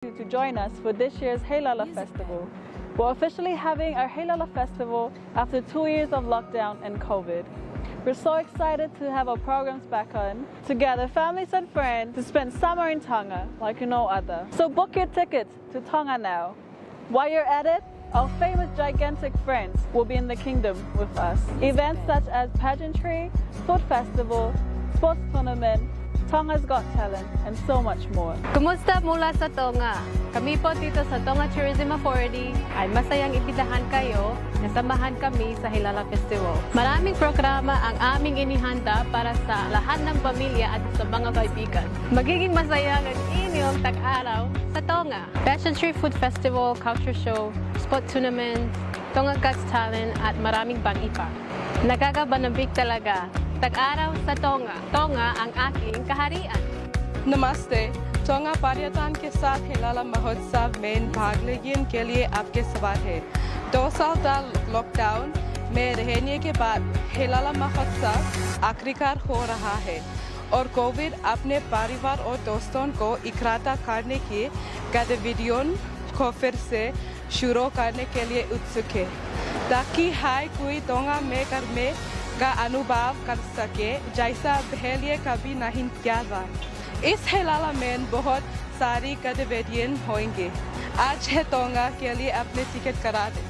you to join us for this year's Heilala Festival. We're officially having our Heilala Festival after 2 years of lockdown and COVID. We're so excited to have our programs back on, to gather families and friends to spend summer in Tonga like no other. So book your tickets to Tonga now. While you're at it, our famous gigantic friends will be in the kingdom with us. Events such as pageantry, food festival, sports tournament, Tonga's Got Talent, and so much more. Kumusta mula sa Tonga? Kami po dito sa Tonga Tourism Authority ay masayang ibitahan kayo na samahan kami sa Heilala Festival. Maraming programa ang aming inihanda para sa lahat ng pamilya at sa mga kaibigan. Magiging masaya ang inyong tag-araw sa Tonga. Pageantry Food Festival, Culture Show, Sport Tournament, Tonga Got Talent at maraming pang iba. Nakakabanabig talaga. Tag-araw sa Tonga. Tonga ang aking kaharian. नमस्ते टोंगा पर्यटन के साथ हेलाला महोत्सव में भाग लेने के लिए आपके स्वागत है 2 साल तक लॉकडाउन में रहने के बाद हेलाला महोत्सव आखिरकार हो रहा है और कोविड अपने परिवार और दोस्तों को इकट्ठा करने की गतिविधियों को फिर से शुरू करने के लिए उत्सुक है ताकि हर कोई टोंगा में करने का अनुभव कर सके जैसा पहले कभी नहीं किया था इस हेलाला में बहुत सारी गतिविधियां होंगी आज है टोंगा के लिए अपने टिकट करा दें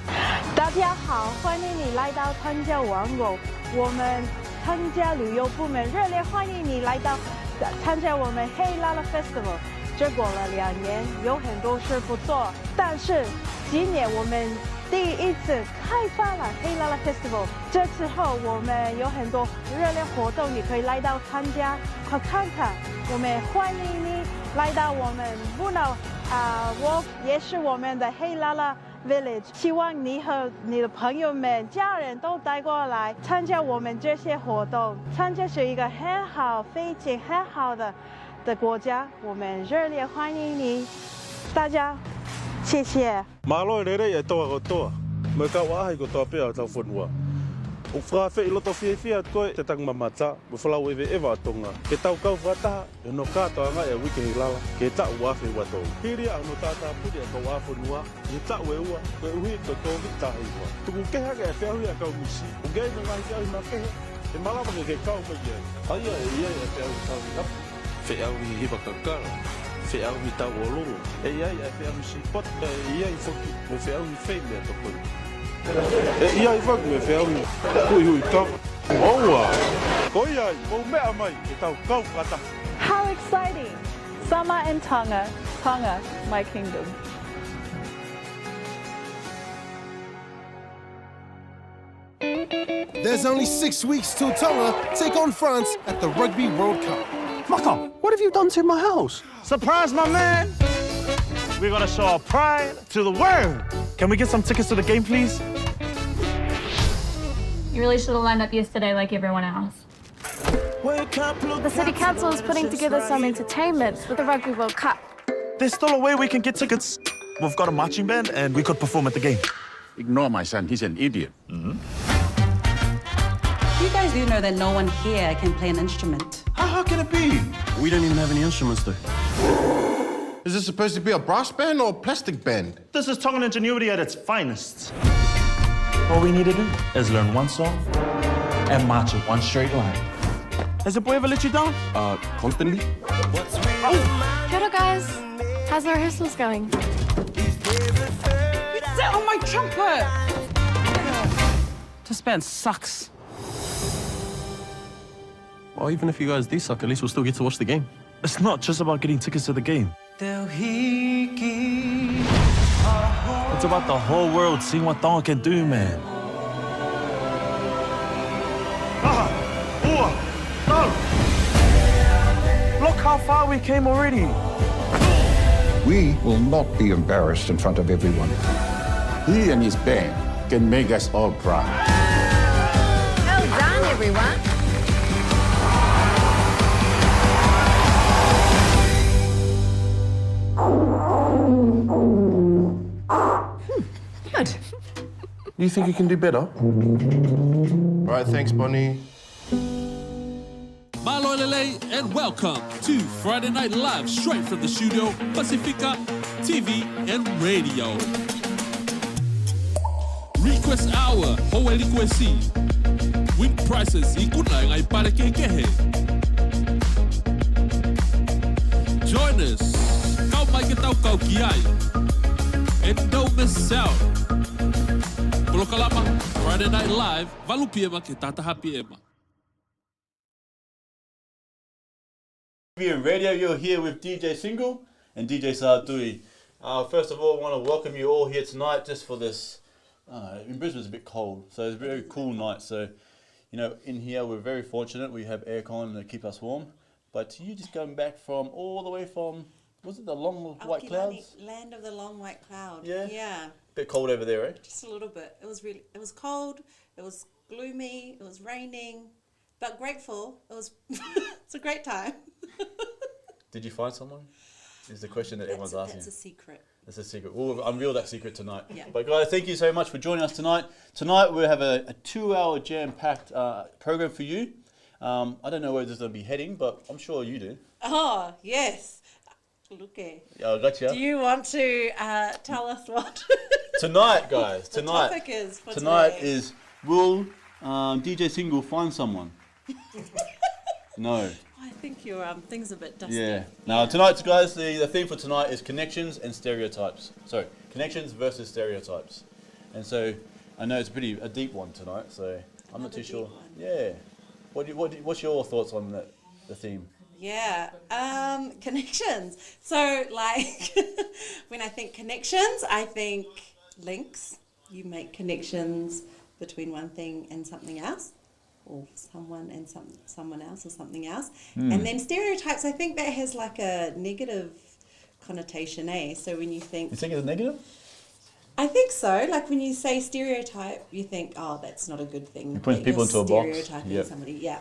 大家好，欢迎你来到汤加玩偶。我们汤加旅游部门热烈欢迎你来到参加我们黑拉拉 Festival。这过了2年，有很多事不做，但是今年我们第一次开发了黑拉拉 Festival。这次后我们有很多热烈活动，你可以来到参加，快看看。我们欢迎你来到我们布劳我也是我们的黑拉拉 Village， 希望你和你的朋友们、家人都带过来参加我们这些活动。参加是一个很好、非常很好的国家，我们热烈欢迎你，大家，谢谢。马来人也多个多，没搞我还个多不要造分我。O fra fe ilo to fie fie ko te tang mamata, mo fala we ve eva tonga. Ke tau kau fata, e no ka to nga e wiki hilala, ke ta wa fe wa to. Hiri ang no tata pu de ko wa fu nua, ye ta we wa, ko hui ko to vita hiwa. Tu ke ha ke fe hui ka misi. O ge no ngai fe na ke. E mala ba ke kau ko ye. Ai ye fe au ta wi. Fe au hi ba ka ka. Fe au hi ta wo lo. E ye fe au si pot, ye fo ki fe au fe me to ko. Ia I whaku e whiaui, hui hui tau. Oua, koi ai, o mea mai, e tau kau kata. How exciting! Summer in Tonga, Tonga, my kingdom. There's only 6 weeks till Tonga take on France at the Rugby World Cup. Maka, what have you done to my house? Surprise, my man! We're gonna show our pride to the world. Can we get some tickets to the game, please? You really should have lined up yesterday like everyone else. The City Council is putting together some entertainment for the Rugby World Cup. There's still a way we can get tickets. We've got a marching band and we could perform at the game. Ignore my son, he's an idiot. You guys do know that no one here can play an instrument. How can it be? We don't even have any instruments though. Is this supposed to be a brass band or a plastic band? This is Tongan ingenuity at its finest. All we need to do is learn one song and march in one straight line. Has the boy ever let you down? Constantly. Kia ora, guys. How's the rehearsals going? Sit on my trumpet This band sucks. Well, even if you guys do suck, at least we'll still get to watch the game. It's not just about getting tickets to the game. It's about the whole world seeing what Tonga can do, man. Look how far we came already. We will not be embarrassed in front of everyone. He and his band can make us all proud. Well done, everyone. Good. You think you can do better? All right, thanks, Bonnie. Aloha and welcome to Friday Night Live, straight from the studio Pasifika TV, and radio. Request hour, hoe requesti. Week prices, ikuna ngai pare kekehe. Join us, kau mai ke tau kau kiai. And don't miss out. Polokalama, Friday Night Live, valupiema ke tatahapiema. TV and radio, you're here with DJ Single and DJ Shartui. First of all, I want to welcome you all here tonight just for this. In Brisbane it's a bit cold, so it's a very cool night. So, you know, in here we're very fortunate. We have aircon to keep us warm. But you just coming back from all the way from, was it the long white clouds? Land of the long white cloud. Yeah. Yeah. Bit cold over there, eh? Just a little bit. It was cold. It was gloomy. It was raining, but grateful. It was. It's a great time. Did you find someone? Is the question that everyone's asking. That's a secret. That's a secret. We'll unveil that secret tonight. Yeah. But guys, thank you so much for joining us tonight. Tonight we have a 2-hour jam-packed program for you. I don't know where this is going to be heading, but I'm sure you do. Oh, yes. Look at. Yeah, I got you. Do you want to tell us what? Tonight, guys. The topic is for tonight today. is, will DJ Single find someone? No. I think your thing's a bit dusty. Yeah. Now, tonight, guys, the theme for tonight is connections and stereotypes. Sorry, connections versus stereotypes. And so, I know it's a deep one tonight, so I'm not too sure. One. Yeah. What's your thoughts on the theme? Yeah, connections. So, like, when I think connections, I think links. You make connections between one thing and something else, or someone and someone else or something else. And then stereotypes, I think that has like a negative connotation, eh? So when you think... You think it's negative? I think so. Like when you say stereotype, you think, oh, that's not a good thing. It puts people into a box. Stereotyping somebody, yeah.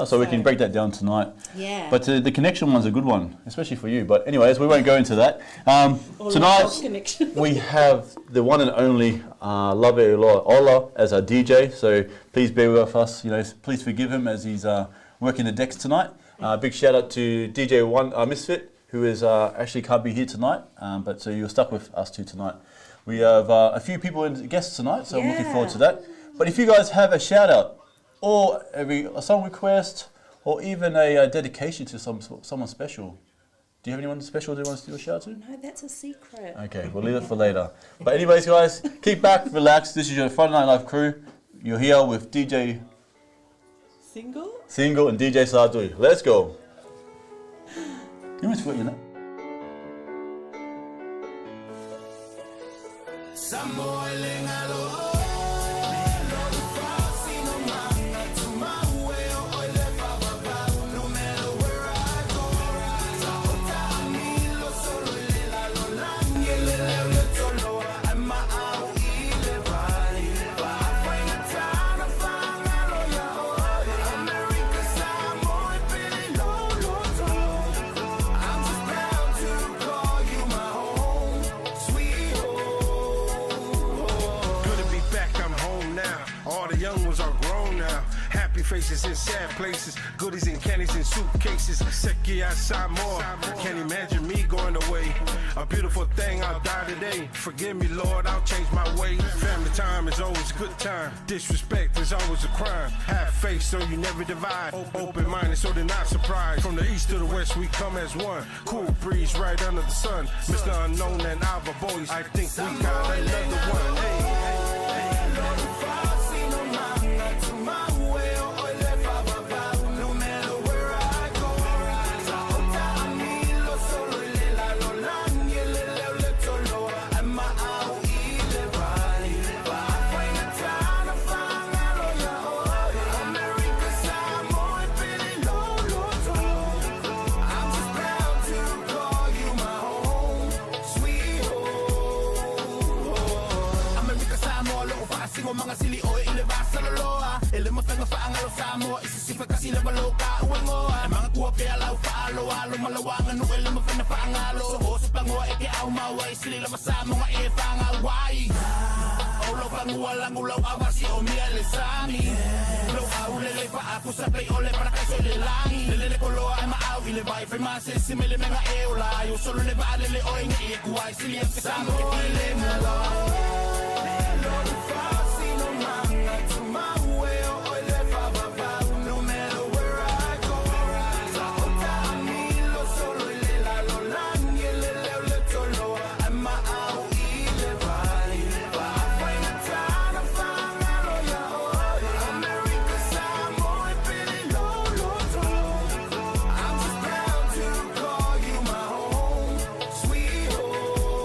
So we can break that down tonight. Yeah. But the connection one's a good one, especially for you. But anyways, we won't go into that. Tonight we have the one and only Lefaoali'i as our DJ. So please bear with us. You know, please forgive him as he's working the decks tonight. Big shout out to DJ Misfit, who is actually can't be here tonight. But so you're stuck with us two tonight. We have a few people and guests tonight, so I'm looking forward to that. But if you guys have a shout out, or a song request, or even a dedication to someone special. Do you have anyone special that you want to do a shout out to? No, that's a secret. Okay, we'll leave it for later. But anyways, guys, keep back, relax. This is your Friday Night Live crew. You're here with DJ Single and DJ Shartui. Let's go. You must forget your name. Faces in sad places, goodies and candies in suitcases. Seki outside more, can't imagine me going away. A beautiful thing, I'll die today. Forgive me, Lord, I'll change my way. Family time is always a good time. Disrespect is always a crime. Have faith so you never divide. Open-minded so they're not surprised. From the east to the west, we come as one. Cool breeze right under the sun. Mr. Unknown and our boys, I think we got another one. Hey. Mga sili o ilabas sa loloa. Ele mafenga fa ang alo sa mo. Isisifa kasi na maloka uwan mo. Mga kuwa kaya lau fa alo malawangan no elam fana pangalo so sa pangwa eke au mawai sila masama nga e pangawai olo pangualang ulaw awasi o miale sami lo au lele pa ako sa play ole para kaso lelangi lele ko lo ay maaw ile bai fe mase simile menga e ola yo solo le ba lele o ngi e kuai sili ang kasama ke tile malo lo fa sino manga to my way o le fa ba no matter where I go sa ota mi lo solo le la lo langi le tolo am maaw ile bai ba fa na tana fa lo ya o America samo e pili lo I'm just proud to call you my home, sweet home.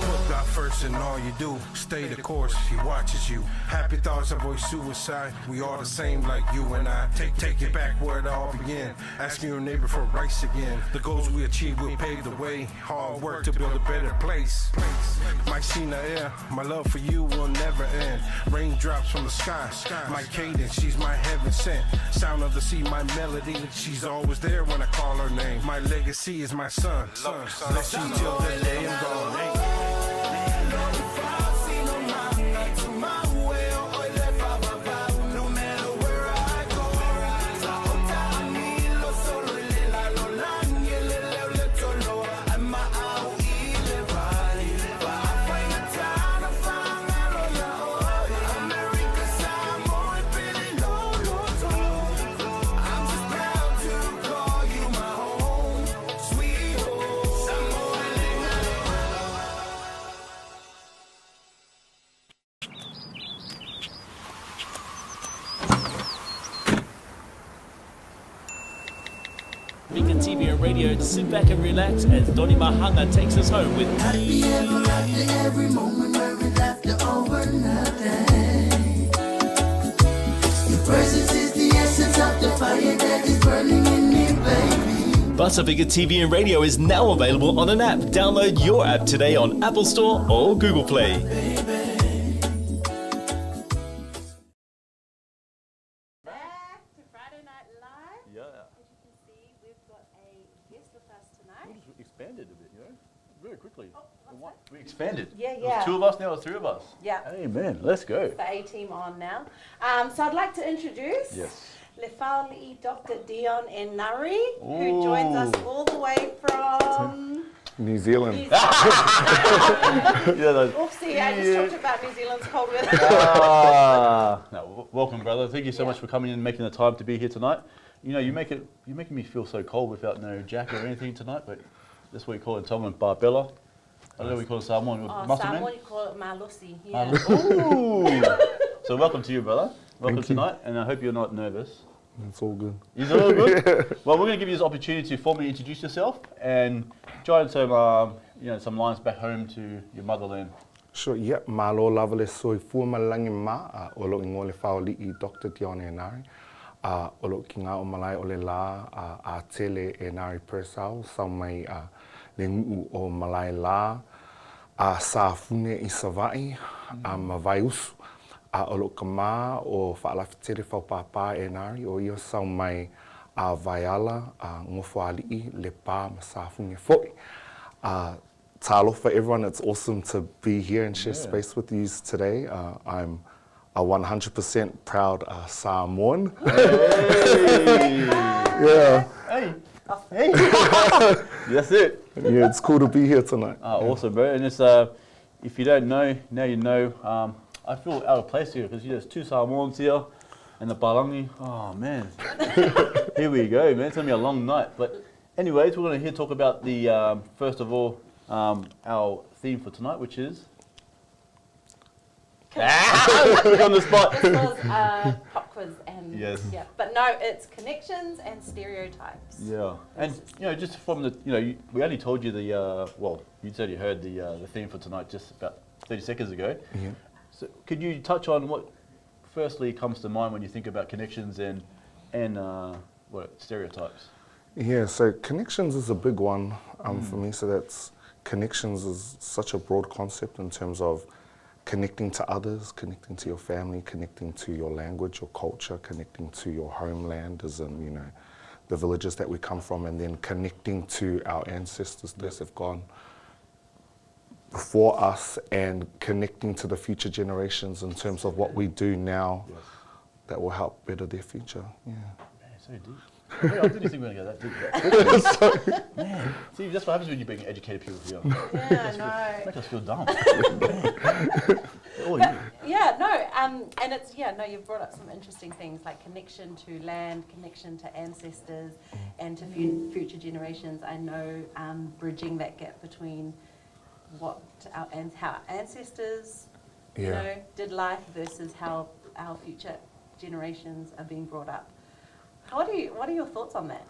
Put God first in all you do. Stay the course, He watches you. Happy thoughts avoid suicide. We all the same like you and I. Take it back where it all began. Asking your neighbor for rights again. The goals we achieve will pave the way. Hard work to build a better place. My Sina air, my love for you will never end. Raindrops from the sky. My cadence, she's my heaven sent. Sound of the sea, my melody. She's always there when I call her name. My legacy is my son. Bless you till the day I'm gone. No matter where I go, solo le lo langi le tolo I'm out ile valley ba fai na tana fanga lo ya America samo e pili lo I'm just proud to call you my home, sweet home. Samo Vegan TV and radio, sit back and relax as Donny Mahanga takes us home with Happy ever after every moment where we laughter over nothing. Your presence is the essence of the fire that is burning in me, baby. Pasifika TV and radio is now available on an app. Download your app today on Apple Store or Google Play. Expanded a bit, you know, very quickly. We expanded. Yeah, It yeah. was 2 of us, now it's 3 of us. Yeah. Amen. Let's go. The A team on now. So I'd like to introduce Lefaoali'i Dr. Dion Enari, who joins us all the way from New Zealand. Oopsie, I just talked about New Zealand's cold weather. No, welcome, brother. Thank you so much for coming in and making the time to be here tonight. You know, you're making me feel so cold without no jacket or anything tonight, but that's what we call it in Tonga, barbella. I don't know what we call it Samoan. Samoan, you call it malusi. Yeah. Ooh. So welcome to you, brother. Welcome tonight, and I hope you're not nervous. It's all good. Is it all good? Well, we're going to give you this opportunity to formally introduce yourself and join some, some lines back home to your motherland. Sure, yep. Malo lavale soi fuamalangi ma olo ingo Lefaoali'i Dr. Dion Enari. Olo ki ngā o malai o le la a tele Enari Persau sau mai le ngu o malai la a sāfune I savai a mawai usu a olo ka mā o whaalawhitere whaupapa Enari o ia sau mai a vaiala a ngofoali'i le pā ma sāfune foi. Talo for everyone, it's awesome to be here and share space with you today. I'm a 100% proud Samoan. Hey. Yeah. Hey. Hey. That's it. Yeah, it's cool to be here tonight. Awesome, bro. And it's, if you don't know, now you know. I feel out of place here because there's 2 Samoans here and the Palangi. Oh, man. Here we go, man. It's going to be a long night. But anyways, we're going to talk about the, first of all, our theme for tonight, which is... on the spot. This was pop quiz and yeah, but no, it's connections and stereotypes. Yeah, and just from the we only told you the well, you said you heard the theme for tonight just about 30 seconds ago. Yeah. So could you touch on what firstly comes to mind when you think about connections and what stereotypes? Yeah, so connections is a big one for me. So that's connections is such a broad concept in terms of connecting to others, connecting to your family, connecting to your language, your culture, connecting to your homeland, as in, the villages that we come from, and then connecting to our ancestors that have gone before us and connecting to the future generations in terms of what we do now that will help better their future. Yeah. Man, so deep. I didn't think we were going to go that deep. Man, see, that's what happens when you bring educated people here. Yeah, I know. Make us feel dumb. And it's, you've brought up some interesting things like connection to land, connection to ancestors, and to future generations. I know bridging that gap between how our ancestors, did life versus how our future generations are being brought up. What are your thoughts on that?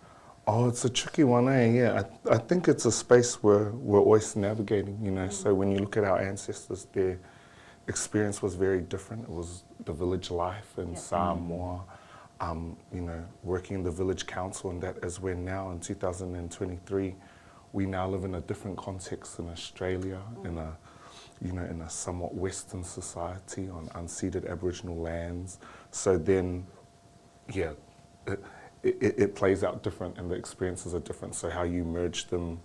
Oh, it's a tricky one, eh? Yeah, I think it's a space where we're always navigating, So when you look at our ancestors, their experience was very different. It was the village life in Samoa, working in the village council, and that is where now in 2023, we now live in a different context in Australia, in a somewhat Western society on unceded Aboriginal lands. So then, it plays out different, and the experiences are different. So how you merge them,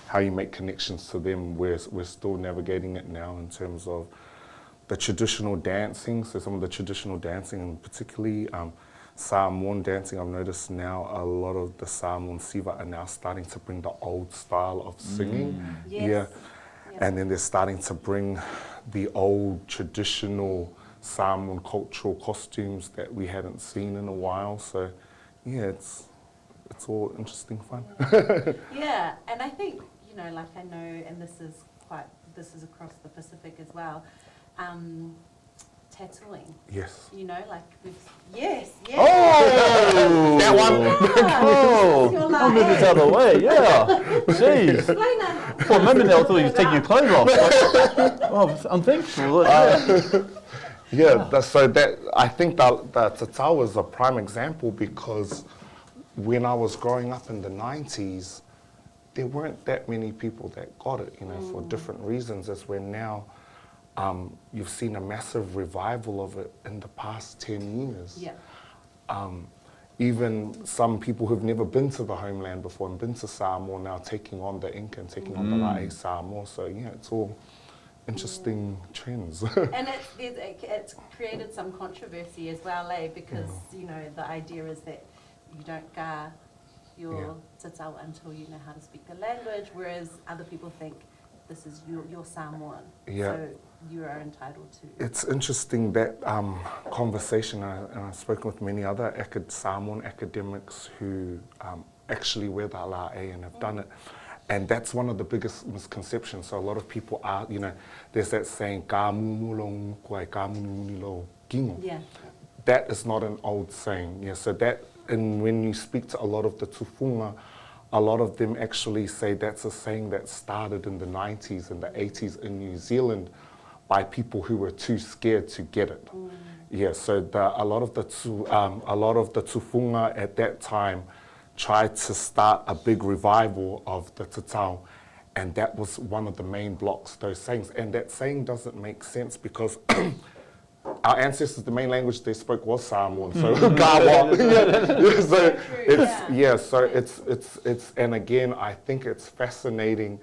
how you make connections to them, we're still navigating it now in terms of the traditional dancing. So some of the traditional dancing, and particularly Samoan dancing, I've noticed now a lot of the Samoan siva are now starting to bring the old style of singing. And then they're starting to bring the old traditional Samoan cultural costumes that we hadn't seen in a while. So it's all interesting fun. And I think, I know, and this is across the Pacific as well, tattooing. Yes. Yes. Oh! That one! I'll move this out of the way, Jeez. Explain that. For a moment there, I thought you were taking your clothes off. I'm thankful. I think that tatau is a prime example, because when I was growing up in the 90s, there weren't that many people that got it, for different reasons, as we're now. You've seen a massive revival of it in the past 10 years. Even some people who've never been to the homeland before and been to Samoa now taking on the Inca and taking on the Lae Samoa. So it's all interesting trends. And it's created some controversy as well, because the idea is that you don't ga your tatau until you know how to speak the language, whereas other people think this is your Samoan. So you are entitled to. It's interesting that conversation, and I've spoken with many other Samoan academics who actually wear the alae and have done it. And that's one of the biggest misconceptions. So a lot of people are, there's that saying, ka mumulong kwai, ka mununilo gingo. That is not an old saying. So that, and when you speak to a lot of the tufunga, a lot of them actually say that's a saying that started in the 90s and the 80s in New Zealand by people who were too scared to get it. So a lot of the tufunga at that time tried to start a big revival of the tatau, and that was one of the main blocks, those sayings. And that saying doesn't make sense, because our ancestors, the main language they spoke was Samoan, so it's and again, I think it's fascinating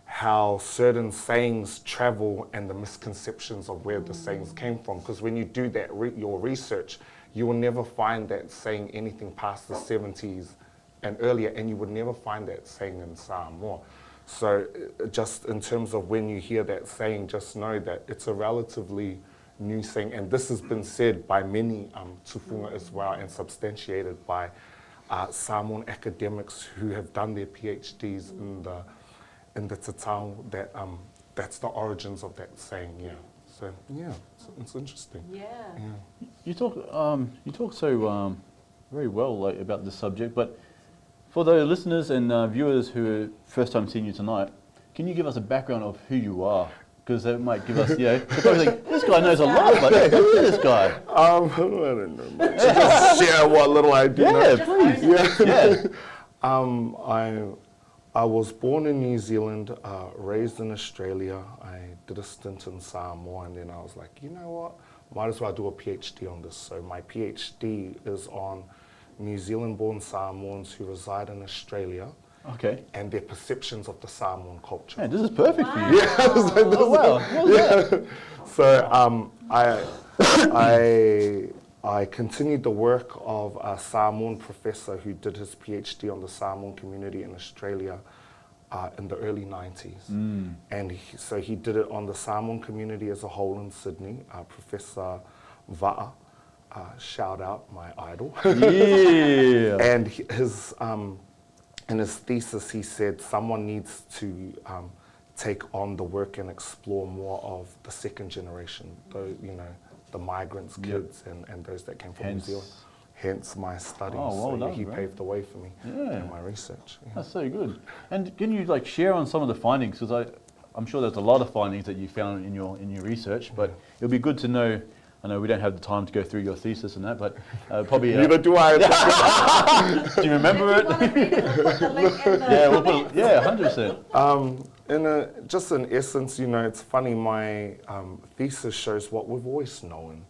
how certain sayings travel and the misconceptions of where the sayings came from. Because when you do that, your research, you will never find that saying anything past the 70s and earlier, and you would never find that saying in Samoa. So just in terms of when you hear that saying, just know that it's a relatively new saying, and this has been said by many tufunga as well, and substantiated by Samoan academics who have done their PhDs in the tatau, that that's the origins of that saying. So it's interesting. You talk so very well about this subject, but for the listeners and viewers who are first time seeing you tonight, can you give us a background of who you are? Because that might give us, like, this guy knows a lot, but who is this guy? I don't know. Just share what little I do know. Please. I was born in New Zealand, raised in Australia. I did a stint in Samoa, and then I was like, you know what? Might as well do a PhD on this. So my PhD is on New Zealand-born Samoans who reside in Australia. Okay. And their perceptions of the Samoan culture. Man, this is perfect for you. Yeah. Oh, wow. What was that? So I continued the work of a Samoan professor who did his PhD on the Samoan community in Australia in the early 90s. And so he did it on the Samoan community as a whole in Sydney. Professor Va'a, shout out, my idol. Yeah. And his in his thesis, he said someone needs to take on the work and explore more of the second generation, the migrants, kids, and those that came from New Zealand. Hence my studies. Oh, well done, he right? paved the way for me in my research. Yeah. That's so good. And can you share on some of the findings? Because I'm sure there's a lot of findings that you found in your research, but it'll be good to know. I know we don't have the time to go through your thesis and that, but probably... Neither do I. Do you remember it? Yeah, we'll put 100%. Just in essence, it's funny, my thesis shows what we've always known.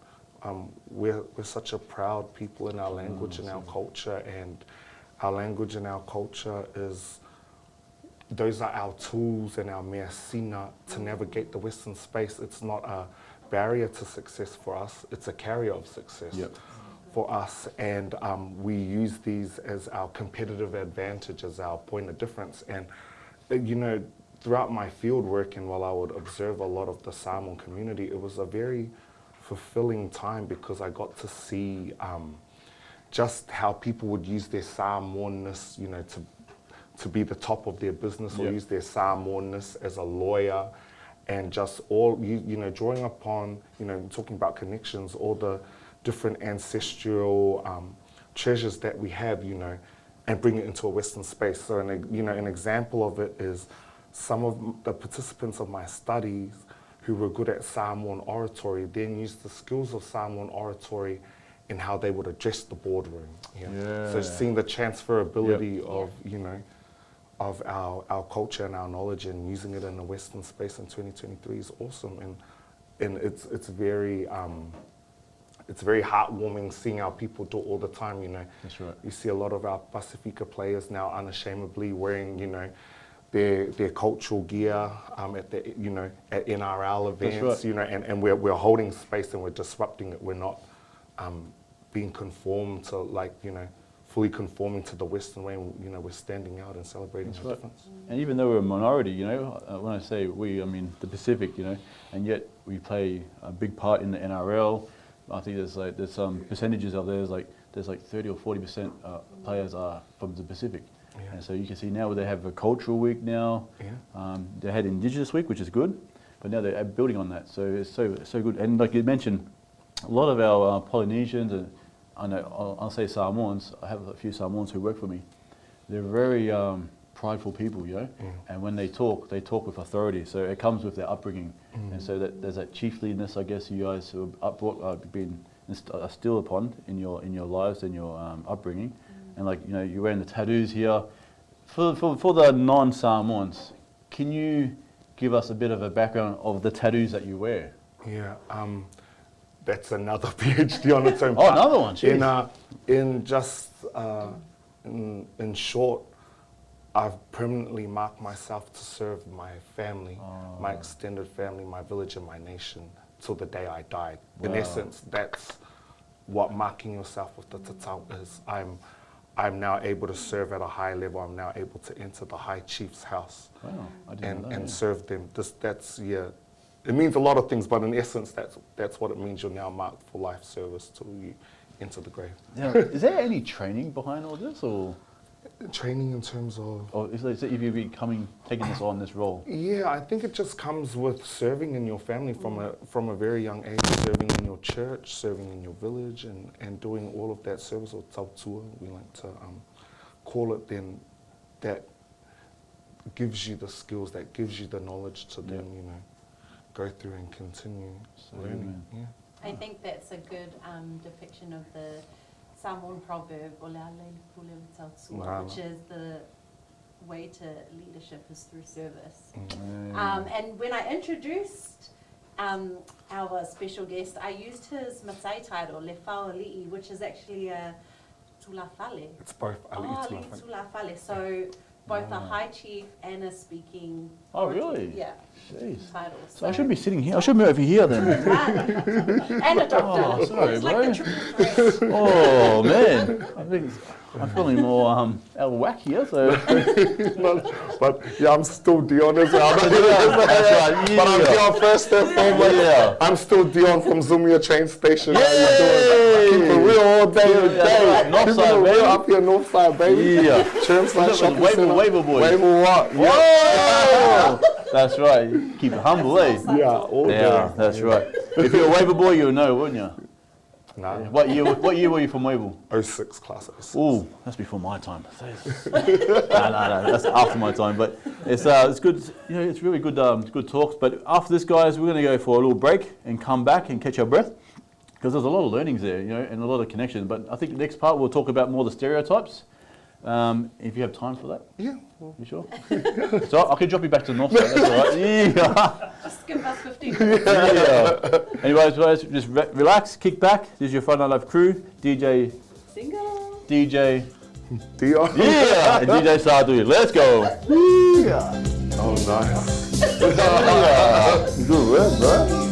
We're such a proud people in our language and our culture, and our language and our culture those are our tools and our mea sina to navigate the Western space. It's not a barrier to success for us, it's a carrier of success for us, and we use these as our competitive advantage, as our point of difference. And throughout my field work and while I would observe a lot of the Samoan community, it was a very fulfilling time because I got to see just how people would use their Samoanness, to be the top of their business, or use their Samoanness as a lawyer. And just all, drawing upon, talking about connections, all the different ancestral treasures that we have, and bring it into a Western space. So, an example of it is some of the participants of my studies who were good at Samoan oratory then used the skills of Samoan oratory in how they would address the boardroom. So seeing the transferability of, of our culture and our knowledge and using it in the Western space in 2023 is awesome, and it's very heartwarming seeing our people do it all the time. That's right. You see a lot of our Pasifika players now unashamedly wearing their cultural gear at the at NRL events. That's right. And we're holding space and we're disrupting it. We're not being conformed to fully conforming to the Western way, and we're standing out and celebrating the difference. And even though we're a minority, when I say we, I mean the Pacific, and yet we play a big part in the NRL. I think there's some percentages of there's 30 or 40% players are from the Pacific. And so you can see now they have a cultural week now. They had Indigenous week, which is good, but now they're building on that. So it's so good. And like you mentioned, a lot of our Polynesians and I'll say Samoans. I have a few Samoans who work for me. They're very prideful people, and when they talk with authority. So it comes with their upbringing, and so that there's that chiefliness, I guess, you guys who have been instilled upon in your lives and your upbringing, and you're wearing the tattoos here. For the non-Samoans, can you give us a bit of a background of the tattoos that you wear? Yeah. That's another PhD on its own. Oh, another one. In short, I've permanently marked myself to serve my family, my extended family, my village, and my nation till the day I died. Wow. In essence, that's what marking yourself with the tatau is. I'm now able to serve at a high level. I'm now able to enter the High Chief's house and serve them. It means a lot of things, but in essence, that's what it means. You're now marked for life service till you enter the grave. Now, is there any training behind all this, or training in terms of? Or is it if you're taking this role? Yeah, I think it just comes with serving in your family from a very young age, serving in your church, serving in your village, and doing all of that service, or tautua, we like to call it. Then that gives you the skills, that gives you the knowledge to then go through and continue learning. I think that's a good depiction of the Samoan proverb, which is the way to leadership is through service. And when I introduced our special guest, I used his Maasai title, Lefaoali'i, which is actually a tulafale. It's both ali'i tulafale. Tulafale. So both the High Chief and a speaking. Oh, really? Yeah. Jeez. Title. So I should be sitting here. I should be over here then. And a doctor. Oh, sorry, It's bro. like the triple threat. Oh, man. I'm feeling more out of whack here, so. But yeah, I'm still Dion as well. That's right, But I'm yeah. Dion first and foremost. Yeah. I'm still Dion from Zumia train station. How you Yay! doing? Keep it real all day, every day. North Keep side, it real baby. up here, north side, baby. Yeah. Chermside shopping Waiver, centre. boy. Waiver what? Whoa! That's right. Keep it humble, eh? Yeah, all day. Yeah, that's right. If you're a waiver boy, you'll know, wouldn't you? Nah. What year were you from Wavell? 06 class 06. Ooh, that's before my time. No, that's after my time. But it's good. You know, it's really good. Good talks. But after this, guys, we're going to go for a little break and come back and catch our breath because there's a lot of learnings there, you know, and a lot of connections. But I think the next part we'll talk about more the stereotypes. If you have time for that. Yeah. You sure? So I can drop you back to the north side. That's all right. Yeah. Just give us 15 minutes. Yeah. Anyways, guys, just relax, kick back. This is your Friday Night Live crew, DJ. Single. DJ. Dion. Yeah. And DJ Shartui. Let's go. Yeah. Oh, nice. Yeah. Good work, bro.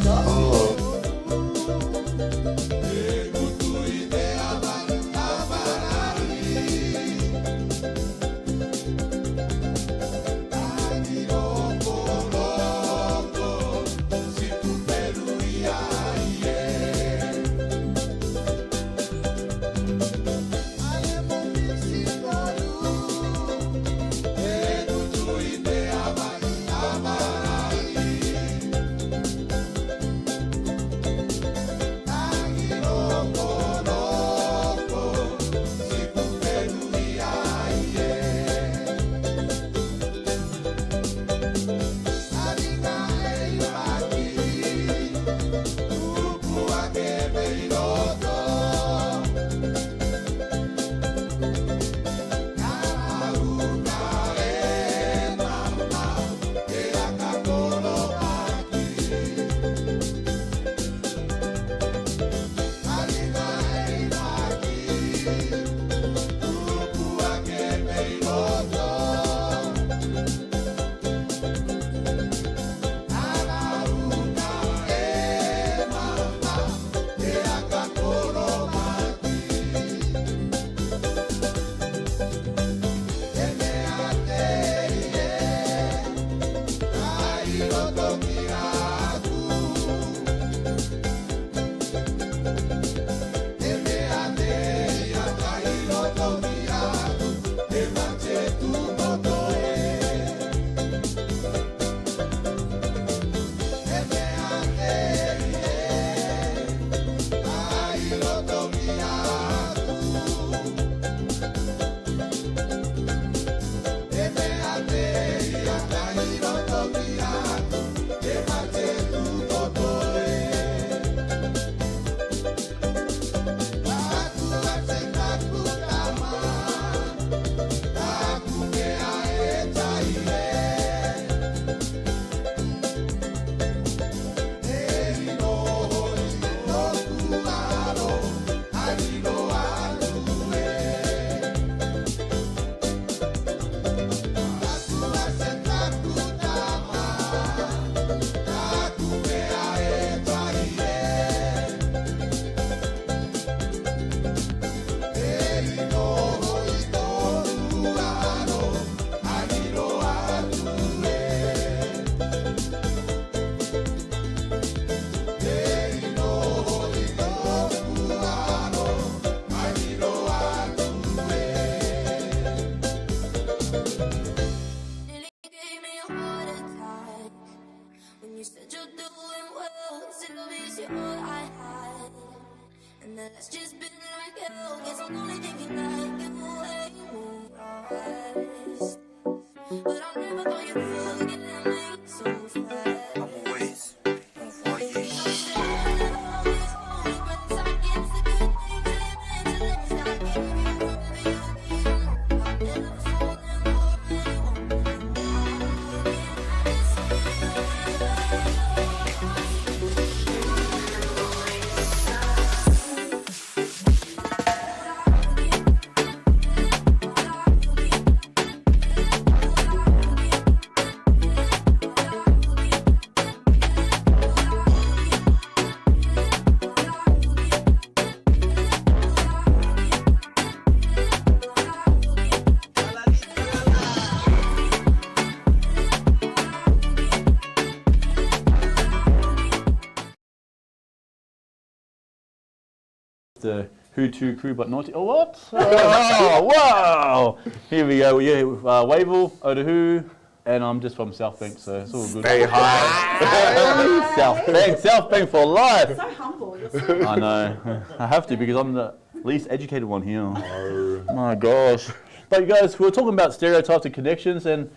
the Hutu crew but naughty. Oh, what? Oh, wow! Here we go. Yeah, Wavell, Otahu, and I'm just from South Bank, so it's all good. Stay high. South Bank for life. So humble. You're so I know. I have to because I'm the least educated one here. Oh my gosh. But you guys, we were talking about stereotypes and connections, and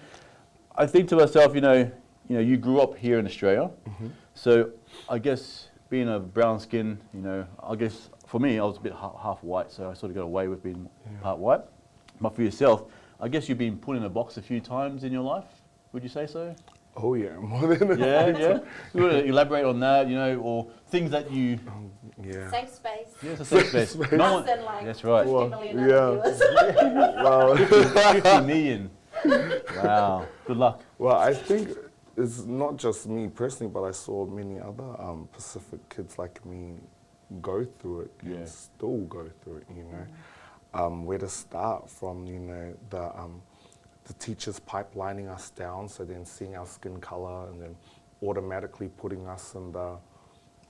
I think to myself, you grew up here in Australia, so I guess being a brown skin, I guess for me, I was a bit half white, so I sort of got away with being part white. But for yourself, I guess you've been put in a box a few times in your life. Would you say so? Oh yeah, more than Yeah. You want to elaborate on that, or things that you. Yeah. safe space. Yeah, it's a safe space. No one. That's right. 50 million other viewers. Wow. 50 million. Wow. Good luck. Well, I think it's not just me personally, but I saw many other Pacific kids like me go through it and still go through it, where to start from, the teachers pipelining us down, so then seeing our skin color and then automatically putting us in the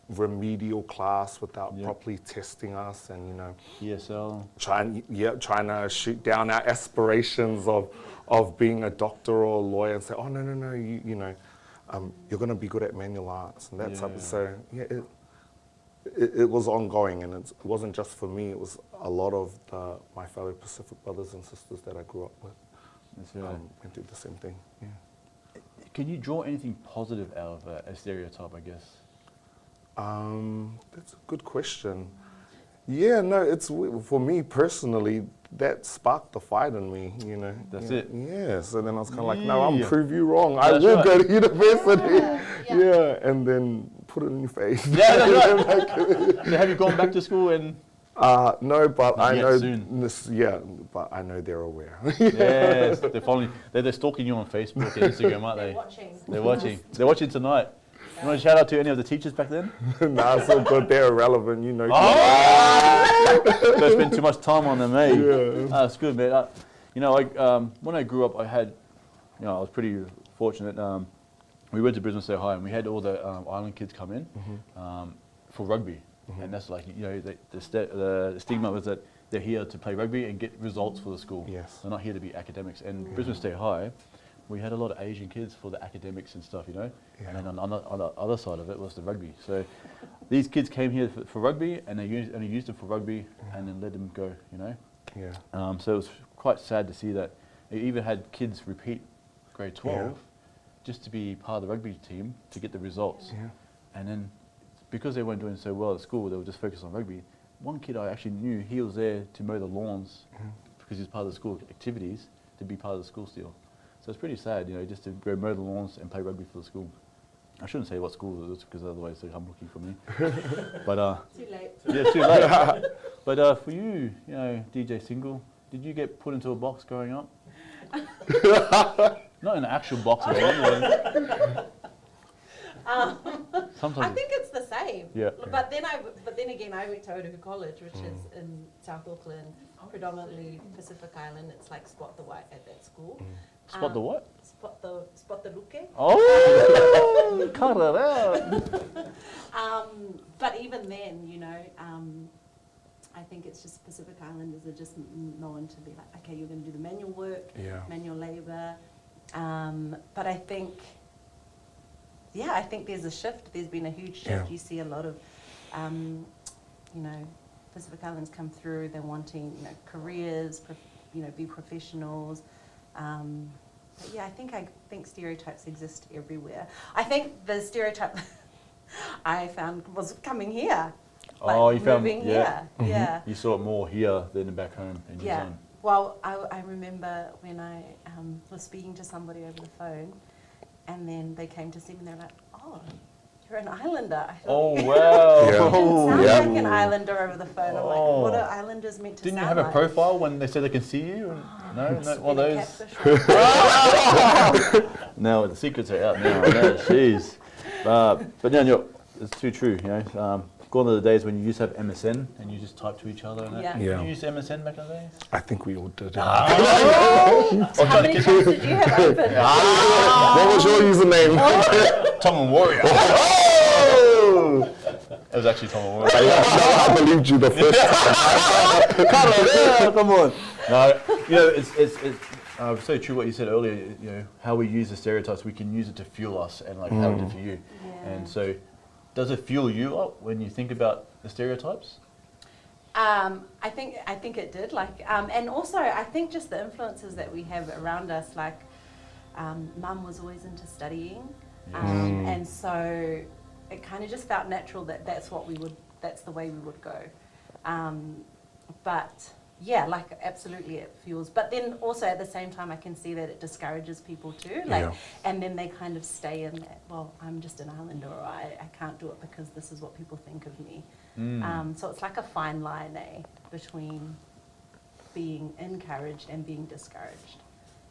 remedial class without properly testing us, and ESL trying to shoot down our aspirations of being a doctor or a lawyer and say, oh no, you're going to be good at manual arts and that type of, so it was ongoing, and it wasn't just for me, it was a lot of my fellow Pacific brothers and sisters that I grew up with. Went through the same thing. Yeah. Can you draw anything positive out of a stereotype, I guess? That's a good question. Yeah, no, it's for me personally, that sparked the fight in me, That's it. Yeah, so then I was kind of like, no, I'm prove you wrong. I will go to university. Yeah, and then put it in your face. Yeah, that's right. So have you gone back to school and? No, but I know soon. this. Yeah, but I know they're aware. Yes, they're following. They're stalking you on Facebook and Instagram, aren't they? They're watching. They're watching tonight. You want to shout out to any of the teachers back then? Nah, it's all good. They're irrelevant, Don't spend too much time on them, eh? Yeah. That's good, man. When I grew up, I had, I was pretty fortunate. We went to Brisbane State High, and we had all the island kids come in for rugby. And that's like, the stigma was that they're here to play rugby and get results for the school. Yes. They're not here to be academics. And Brisbane State High, we had a lot of Asian kids for the academics and stuff, And then on the other side of it was the rugby. So these kids came here for rugby, and they only used them for rugby, and then let them go, Yeah. So it was quite sad to see that they even had kids repeat grade 12 just to be part of the rugby team to get the results. Yeah. And then because they weren't doing so well at school, they were just focused on rugby. One kid I actually knew, he was there to mow the lawns because he's part of the school activities to be part of the school still. So it's pretty sad, just to go mow the lawns and play rugby for the school. I shouldn't say what school it was because otherwise they'll come looking for me. But too late. Yeah, too late. But for you, DJ Single, did you get put into a box growing up? Not in an actual box at all. Sometimes I think it's the same. Yeah. But then again, I went to Otahu College, which is in South Auckland, predominantly Pacific Island. It's like spot the white at that school. Spot the what? Spot the luke. Oh, cut it out. But even then, I think it's just Pacific Islanders are just known to be like, okay, you're going to do the manual work, manual labour. But I think there's a shift. There's been a huge shift. Yeah. You see a lot of, Pacific Islands come through. They're wanting, careers, be professionals. But yeah, I think stereotypes exist everywhere. I think the stereotype I found was coming here. You found moving here. Yeah. You saw it more here than back home in New Zealand. Well, I remember when I was speaking to somebody over the phone, and then they came to see me and they're like, oh, you're an islander. I thought, oh, wow. You didn't sound like an islander over the phone. I'm like, what are islanders meant to Didn't sound you have like? a profile when they said they can see you? No, one of those. Now the secrets are out now. No, jeez. But now it's too true. Gone are the days when you used to have MSN and you just type to each other. And Yeah. Did you use MSN back in the day? I think we all did. How many times did you have open? What was your username? Tongan Warrior. It was actually Tonga. I believed you the first time. Come on. No, you know, it's so true what you said earlier. You know, how we use the stereotypes, we can use it to fuel us, and like how it did for you. Yeah. And so, does it fuel you up when you think about the stereotypes? I think it did. Like, and also I think just the influences that we have around us. Like, Mum was always into studying, and so it kind of just felt natural that that's the way we would go. But yeah, like absolutely it fuels. But then also at the same time, I can see that it discourages people too. Like, and then they kind of stay in that. Well, I'm just an islander, or I can't do it because this is what people think of me. So it's like a fine line, between being encouraged and being discouraged.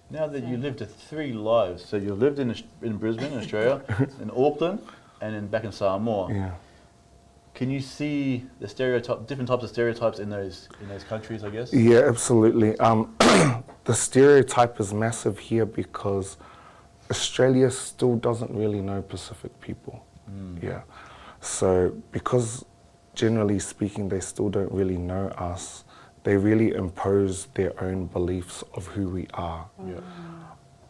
Now that you lived 3 lives, so you lived in Brisbane, Australia, in Auckland, and then back in Samoa. Yeah. Can you see the different types of stereotypes in those countries, I guess? Yeah, absolutely. The stereotype is massive here because Australia still doesn't really know Pacific people. Yeah. So because generally speaking, they still don't really know us, they really impose their own beliefs of who we are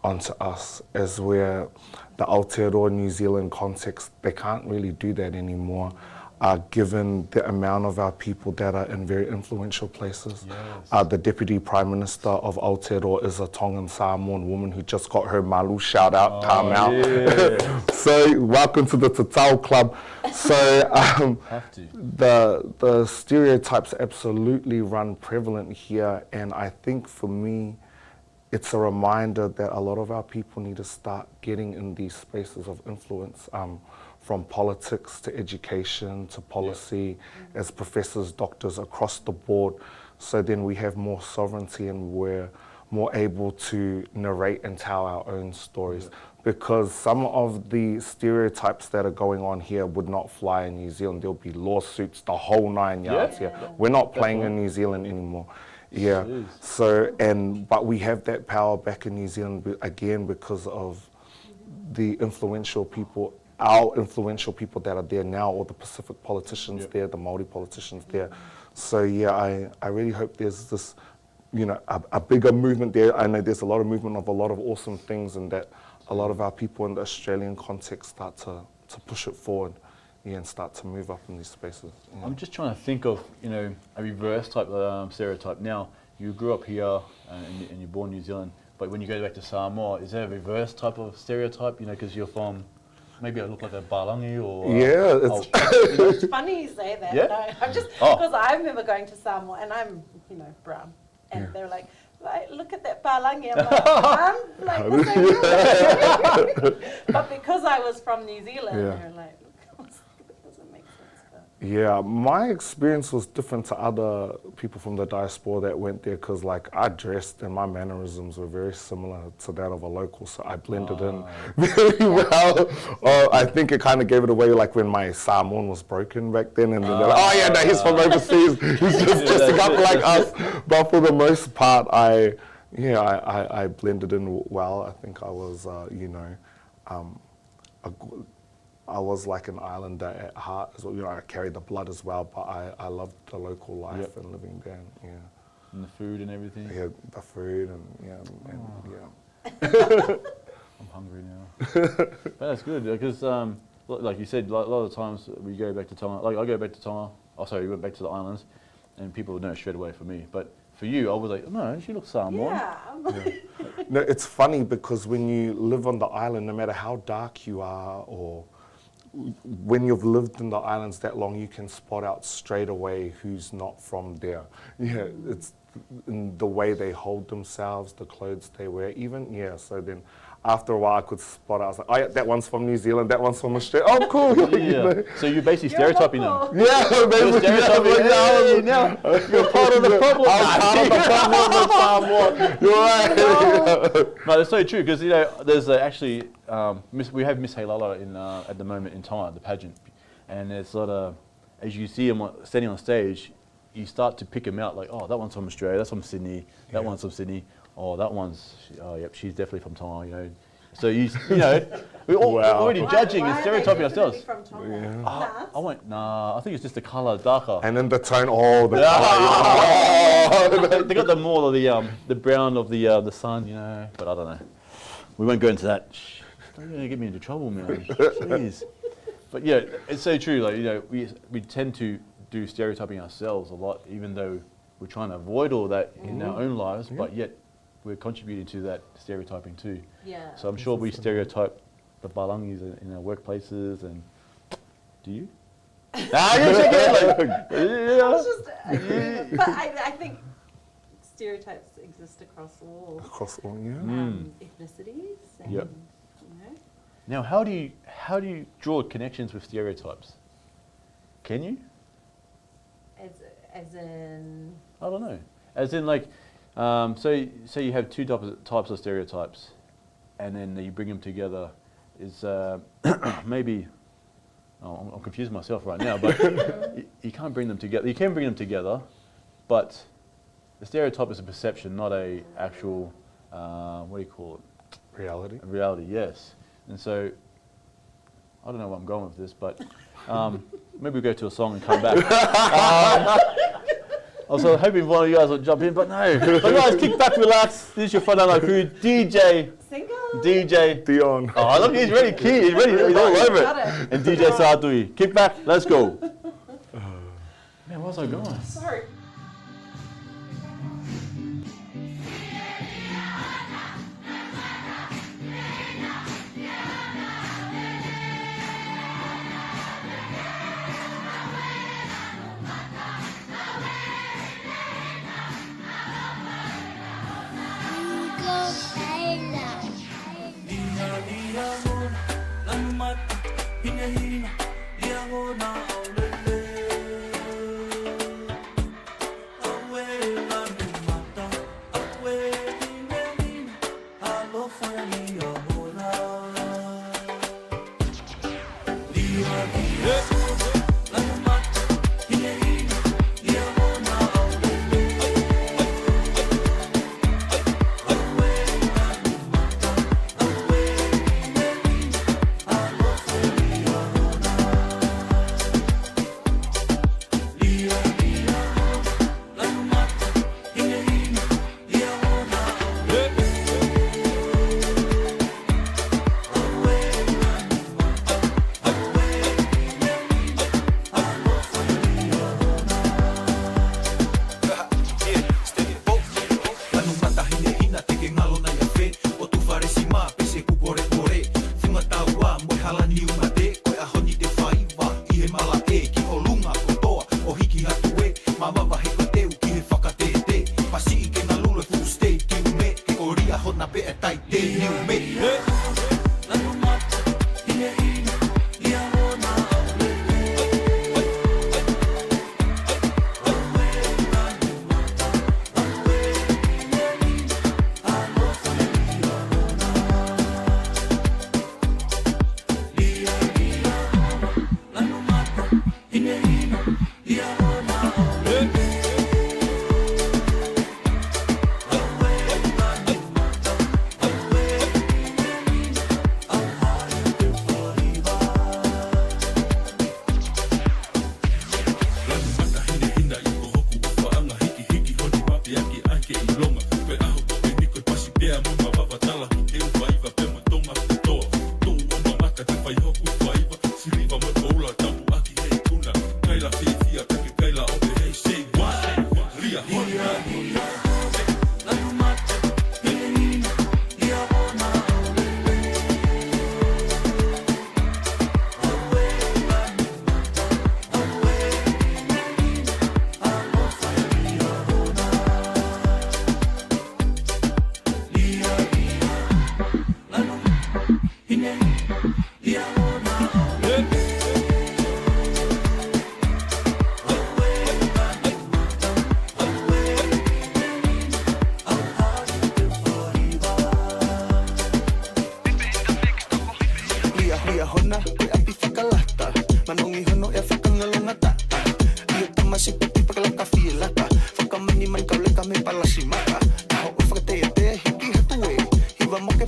onto us. As we're the Aotearoa New Zealand context, they can't really do that anymore, given the amount of our people that are in very influential places. The Deputy Prime Minister of Aotearoa is a Tongan Samoan woman who just got her malu shout out, time out. Yeah. So welcome to the Tatau Club. So the stereotypes absolutely run prevalent here, and I think for me, it's a reminder that a lot of our people need to start getting in these spaces of influence, from politics to education to policy, as professors, doctors across the board. So then we have more sovereignty and we're more able to narrate and tell our own stories. Because some of the stereotypes that are going on here would not fly in New Zealand. There'll be lawsuits, the whole 9 yards here. We're not playing in New Zealand anymore. Yeah. Jeez. So, but we have that power back in New Zealand again because of the influential people, our influential people that are there now, or the Pacific politicians there, the Māori politicians there. So yeah, I really hope there's this, you know, a bigger movement there. I know there's a lot of movement of a lot of awesome things, and that a lot of our people in the Australian context start to push it forward, and start to move up in these spaces. I'm just trying to think of, you know, a reverse type stereotype. Now, you grew up here and you're born in New Zealand, but when you go back to Samoa, is there a reverse type of stereotype, you know, because you're from, maybe I look like a balangi or... It's funny you say that. Yeah? No, I'm just, because I remember going to Samoa and I'm, you know, brown. And they were like, look at that balangi. I'm like, what's that? But because I was from New Zealand, they were like, it doesn't make sense. But. Yeah, my experience was different to other people from the diaspora that went there, because like I dressed and my mannerisms were very similar to that of a local, so I blended in very well. I think it kind of gave it away, like when my Samoan was broken back then, and then they're like, oh yeah, no, he's from overseas, he's just dressing up like us. But for the most part, I blended in well. I think I was, I was like an islander at heart as well. You know, I carried the blood as well, but I loved the local life and living there. Yeah. And the food and everything. Yeah, the food and I'm hungry now. But that's good because, like you said, a lot of the times we go back to Tonga. Like I go back to Tonga. Oh, sorry, we went back to the islands, and people would know straight away for me. But for you, I was like, no, she looks Samoan. Yeah. No, it's funny because when you live on the island, no matter how dark you are, or when you've lived in the islands that long, you can spot out straight away who's not from there. Yeah, it's in the way they hold themselves, the clothes they wear, even, so then after a while I could spot out, I was like, oh yeah, that one's from New Zealand, that one's from Australia, oh cool. You know? So you're basically stereotyping them. Yeah, basically. You're part of the problem. I'm part of the problem. You're right. No, that's so true, because, you know, there's actually, we have Miss Heilala at the moment in Tonga, the pageant, and there's a lot of, as you see him standing on stage, you start to pick him out, like, oh, that one's from Australia, that's from Sydney, that one's from Sydney, oh, that one's, oh, yep, she's definitely from Tonga, you know. So you know, we're already judging and stereotyping ourselves. From Tonga? I went, nah, I think it's just the colour darker. And then the tone, the They got the more of the brown of the sun, you know. But I don't know. We won't go into that. Shh, don't get me into trouble, man. Jeez. But yeah, it's so true. Like, you know, we tend to do stereotyping ourselves a lot, even though we're trying to avoid all that in our own lives. But yet we're contributing to that stereotyping too. Yeah. So I'm sure we stereotype the balangis in our workplaces. And do you? You're shaking like, yeah. I was just agreeing, but I think stereotypes exist across all ethnicities. And, you know. Now, how do you draw connections with stereotypes? Can you? As in? I don't know. As in, like, so you have two types of stereotypes, and then you bring them together. Is maybe? Oh, I'm confusing myself right now, but you can't bring them together. You can bring them together, but the stereotype is a perception, not a actual. What do you call it? Reality. Reality, yes. And so, I don't know where I'm going with this, but maybe we'll go to a song and come back. I was hoping one of you guys would jump in, but no. So guys, kick back, relax. This is your Whananga crew, DJ. Single. DJ. Dion. Oh, look, he's ready, key. He's ready, he's all over it. And DJ Shartui. Kick back, let's go. Man, where's I going? Sorry.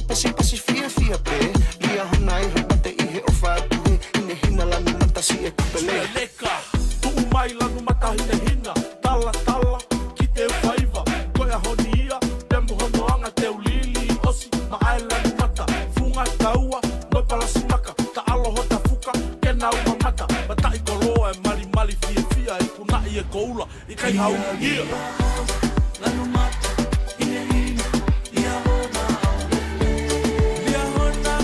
Pasifika tasi e kupele leka tu mai lanu mata hina hina tala tala ki te whaiva koe a honia tembu honoanga te ulili osi ma ai lanu mata funga taua noi palasi maka ta aloho ta fuka kena uma mata mata i koloa e mali mali fia fia i kunai e koula i kai hau ia lanu mata hina hina ia hona ia hona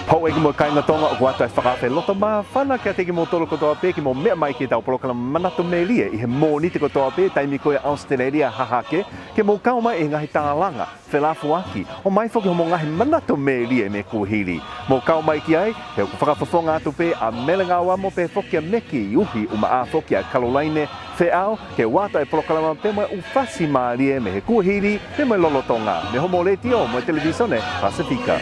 Hau eki mo kainga tonga o kuata e whakawhi loto maa whana kia teki mo tolo kotoa pē ki mo mea mai ki tau polokana manatu me lia i he mō ni te kotoa pē taimi koe Australia hahake ke mo kau mai e ngahi tālanga whelafu aki o mai whoki ho mo ngahi manatu me lia me kuhiri mo kau mai ki ai he o whakawhawhonga atu pē a melenga wamo pē whoki a meki i uhi o maa whoki a Kalolaine Wheao ke wata e polokana pē mai ufasi maa lia me he kuhiri me mai lolotonga me homo le tio mo televisione Pasifika.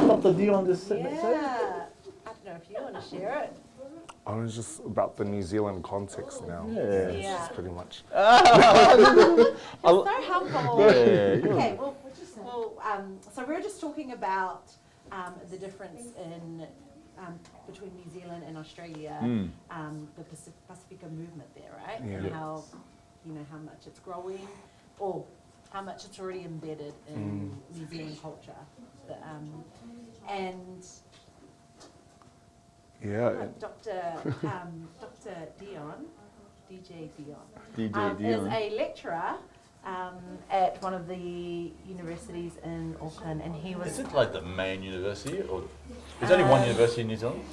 Dr. Dion just sitting I don't know if you want to share it. I was just about the New Zealand context now. Yeah. It's just pretty much. You're so humble. Yeah. Okay, so we were just talking about the difference in between New Zealand and Australia, the Pasifika movement there, right? Yeah. And how, how much it's growing, or how much it's already embedded in New Zealand culture. Dr. Dion, DJ Dion, is a lecturer at one of the universities in Auckland, and he was. Is it like the main university, or is there only one university in New Zealand?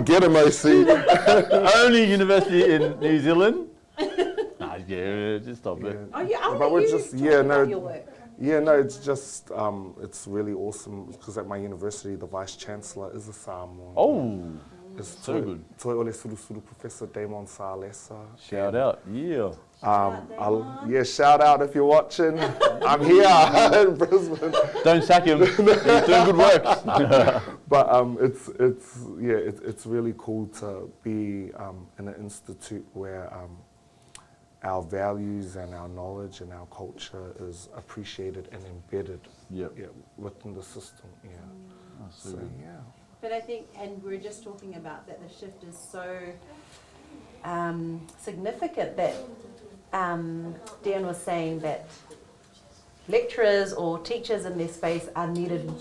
Get him, OC. Only university in New Zealand? Yeah, just stop it. Oh, yeah, but we're just your work. Yeah, no, it's just it's really awesome because at my university the vice chancellor is a Samoan. Oh, it's so good. Toi ole suru Professor Damon Salesa. Shout out, yeah. Shout out if you're watching. I'm here in Brisbane. Don't sack him. He's doing good work. But it's really cool to be in an institute where our values and our knowledge and our culture is appreciated and embedded within the system. But I think, and we're just talking about that the shift is so significant that Dion was saying that lecturers or teachers in their space are needed.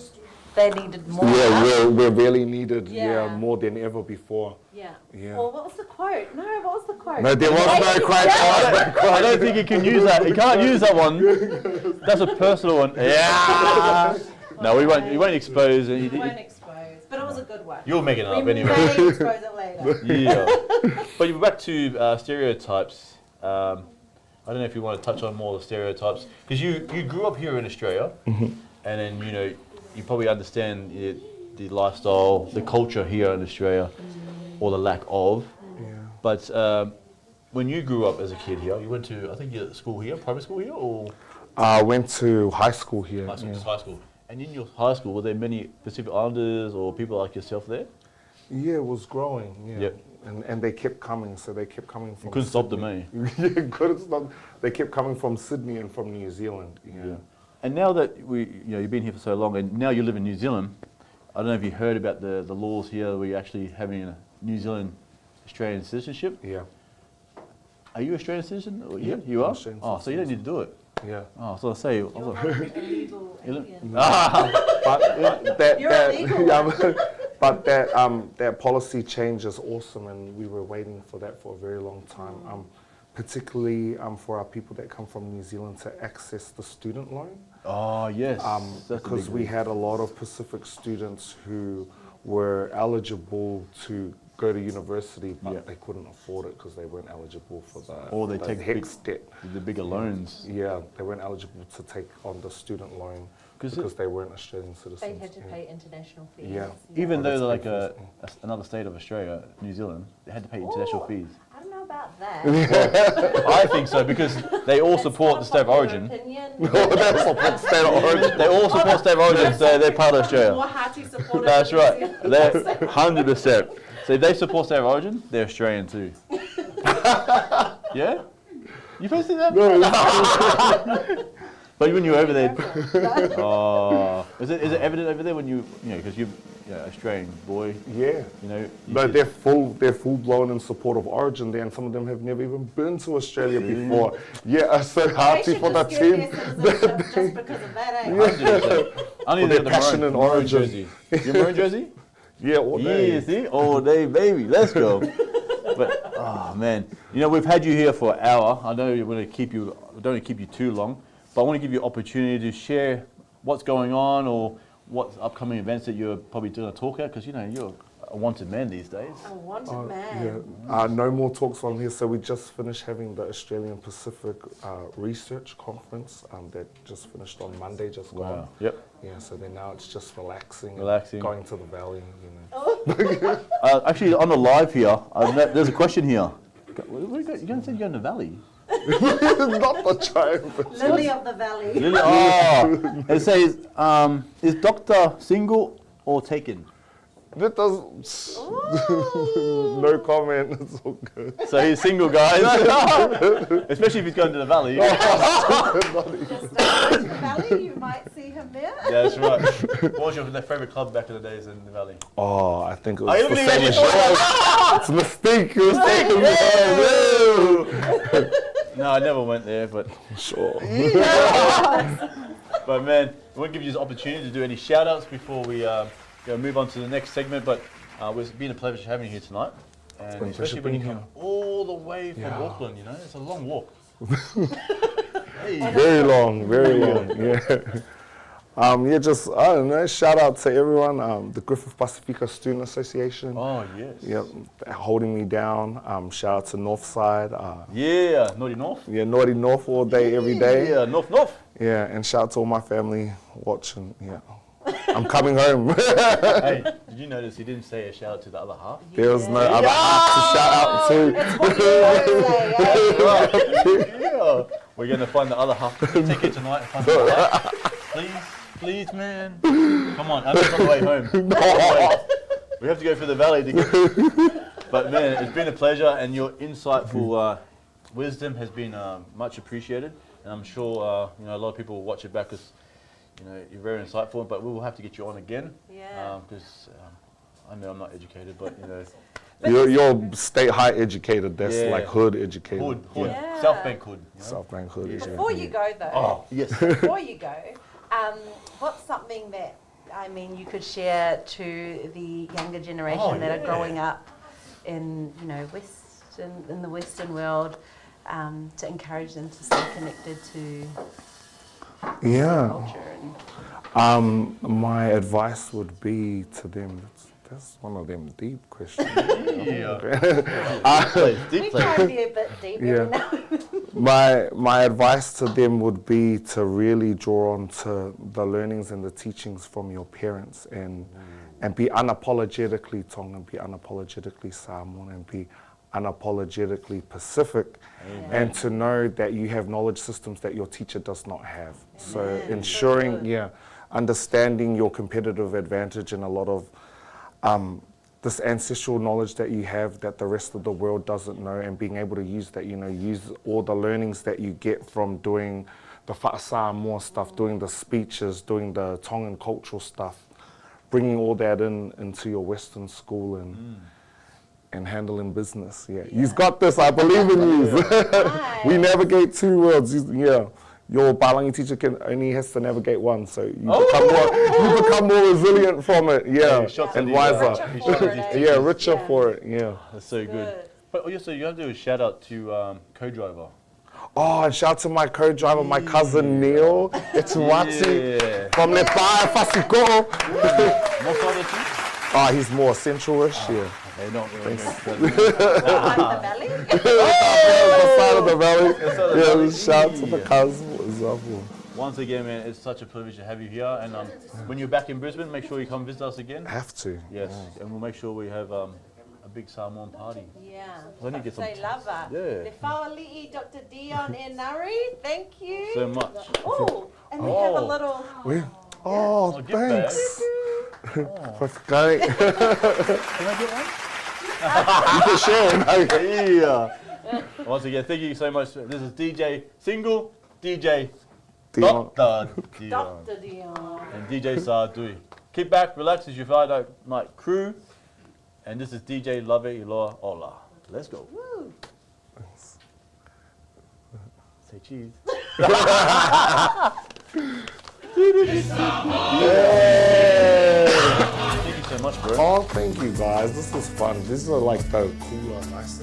They're needed more. Yeah, we're really needed. More than ever before. Yeah. Or what was the quote? No, what was the quote? No, there was no quote. I don't think you can use that. You can't use that one. That's a personal one. Yeah. No, we won't expose it. We won't expose, but it was a good one. You'll make it up we anyway. may expose it later. Yeah. But you're back to stereotypes. I don't know if you want to touch on more of the stereotypes because you grew up here in Australia, and then you probably understand the lifestyle, the culture here in Australia, or the lack of. But when you grew up as a kid here, you went to, I think, your school here, private school here, or? I went to high school here. High school, just high school. And in your high school, were there many Pacific Islanders or people like yourself there? Yeah, it was growing. Yeah. And they kept coming, so they kept coming from. You couldn't stop them, eh? Couldn't stop. They kept coming from Sydney and from New Zealand. Yeah. And now that you've been here for so long, and now you live in New Zealand, I don't know if you heard about the laws here where you're actually having a New Zealand Australian citizenship. Yeah. Are you Australian citizen? Yeah, you are. So you don't need to do it. Yeah. Oh, so I say. You're illegal. But that policy change is awesome, and we were waiting for that for a very long time. Particularly for our people that come from New Zealand to access the student loan. Oh yes. Because we had a lot of Pacific students who were eligible to go to university, but they couldn't afford it because they weren't eligible for they take HEX debt. The bigger loans. Yeah, they weren't eligible to take on the student loan because they weren't Australian citizens. They had to pay international fees. Yeah. Even though they're like another state of Australia, New Zealand, they had to pay international fees. I don't know about that. Well, I think so because they all support the state of origin. They support state of origin. They all support state of origin, so they're part of Australia. More hearty supporters. That's right. They're 100%. So if they support state of origin, they're Australian too. Yeah? You posted that? No. But when you're over there, is it evident over there when because you're Australian boy? Yeah. But they're full blown in support of origin there, and some of them have never even been to Australia before. Yeah, so hearty for the team. Just because of that, eh? Only their passion and origin. Jersey. Your maroon jersey? Yeah, all day. Yeah, see? All day, baby. Let's go. But, man. We've had you here for an hour. I know we don't want to keep you too long, but I want to give you an opportunity to share what's going on or what's upcoming events that you're probably doing a talk at, because, you're a wanted man these days. A wanted man. Yeah. No more talks on here. So we just finished having the Australian Pacific Research Conference that just finished on Monday, just gone. Yep. Yeah, so then now it's just relaxing. Going to the valley, Actually, on the live here, there's a question here. You're going to say you're going to the valley? Not the triumph. Lily of the Valley. It says, is Doctor single or taken? That does no comment. It's all good. So he's single, guys. Especially if he's going to the valley. Just go to the valley, you might see him there. Yeah, that's right. What was your favourite club back in the days in the valley? Oh, I think it was the same as It's Mystique. No, I never went there, but sure. But man, we won't give you this opportunity to do any shout outs before we move on to the next segment, but it's been a pleasure having you here tonight, and especially when you come all the way from Auckland. It's a long walk. Very long. Yeah. Just I don't know. Shout out to everyone. The Griffith Pasifika Student Association. Oh yes. Yep, holding me down. Shout out to Northside. Naughty North. Yeah, Naughty North all day, every day. Yeah, North. Yeah, and shout out to all my family watching. Yeah. I'm coming home. Hey, did you notice he didn't say a shout out to the other half? There was no other half to shout out to. Yeah. We're going to find the other half. Take it tonight and find the other half. Please, man. Come on, I'm on the way home. We have to go through the valley to get. But man, it's been a pleasure, and your insightful wisdom has been much appreciated. And I'm sure a lot of people will watch it back because you're very insightful. But we will have to get you on again. Yeah. Because I know I'm not educated, but You're state high educated. That's like hood educated. Hood. Yeah. South Bank hood. South Bank hood. Before you go though. Oh yes. Before you go, what's something that you could share to the younger generation that are growing up in in the Western world, to encourage them to stay connected to culture? My advice would be to them. That's one of them deep questions. We try to be a bit deeper now. My advice to them would be to really draw on to the learnings and the teachings from your parents and be unapologetically Tongan, be unapologetically Samoan, and be unapologetically Pacific, and to know that you have knowledge systems that your teacher does not have. So ensuring, understanding your competitive advantage and a lot of this ancestral knowledge that you have that the rest of the world doesn't know, and being able to use that, use all the learnings that you get from doing the Samoa stuff, doing the speeches, doing the Tongan cultural stuff, bringing all that into your Western school and handling business. You've got this, I believe in you. We navigate two worlds. Your Palangi teacher only has to navigate one, so you become more resilient from it, and wiser. Richer for it, That's so good. But also, you have to do a shout out to co-driver. Oh, and shout out to my co-driver, my cousin Neil. It's Wati from Lefaoali'i. He's more central-ish, Okay, not really. The valley? The side of the valley. Shout out to the cousin. Once again, man, it's such a privilege to have you here. And when you're back in Brisbane, make sure you come visit us again. Have to. Yes, and we'll make sure we have a big Samoan party. Yeah. Let me get some. Lava. Lefaoali'i, Dr. Dion, Enari, thank you so much. Oh, and we have a little. Thanks. Great. Can I get one? You can share it. Once again, thank you so much. This is DJ Single, DJ Dion. Dr. Dion. Dr. Dion. And DJ Shartui. Kick back, relax as you Friday night crew. And this is DJ Lave, Iloa, Ola. Let's go. Woo. Say cheese. Thank you so much, bro. Oh, thank you guys. This was fun. These are like the cooler, nice.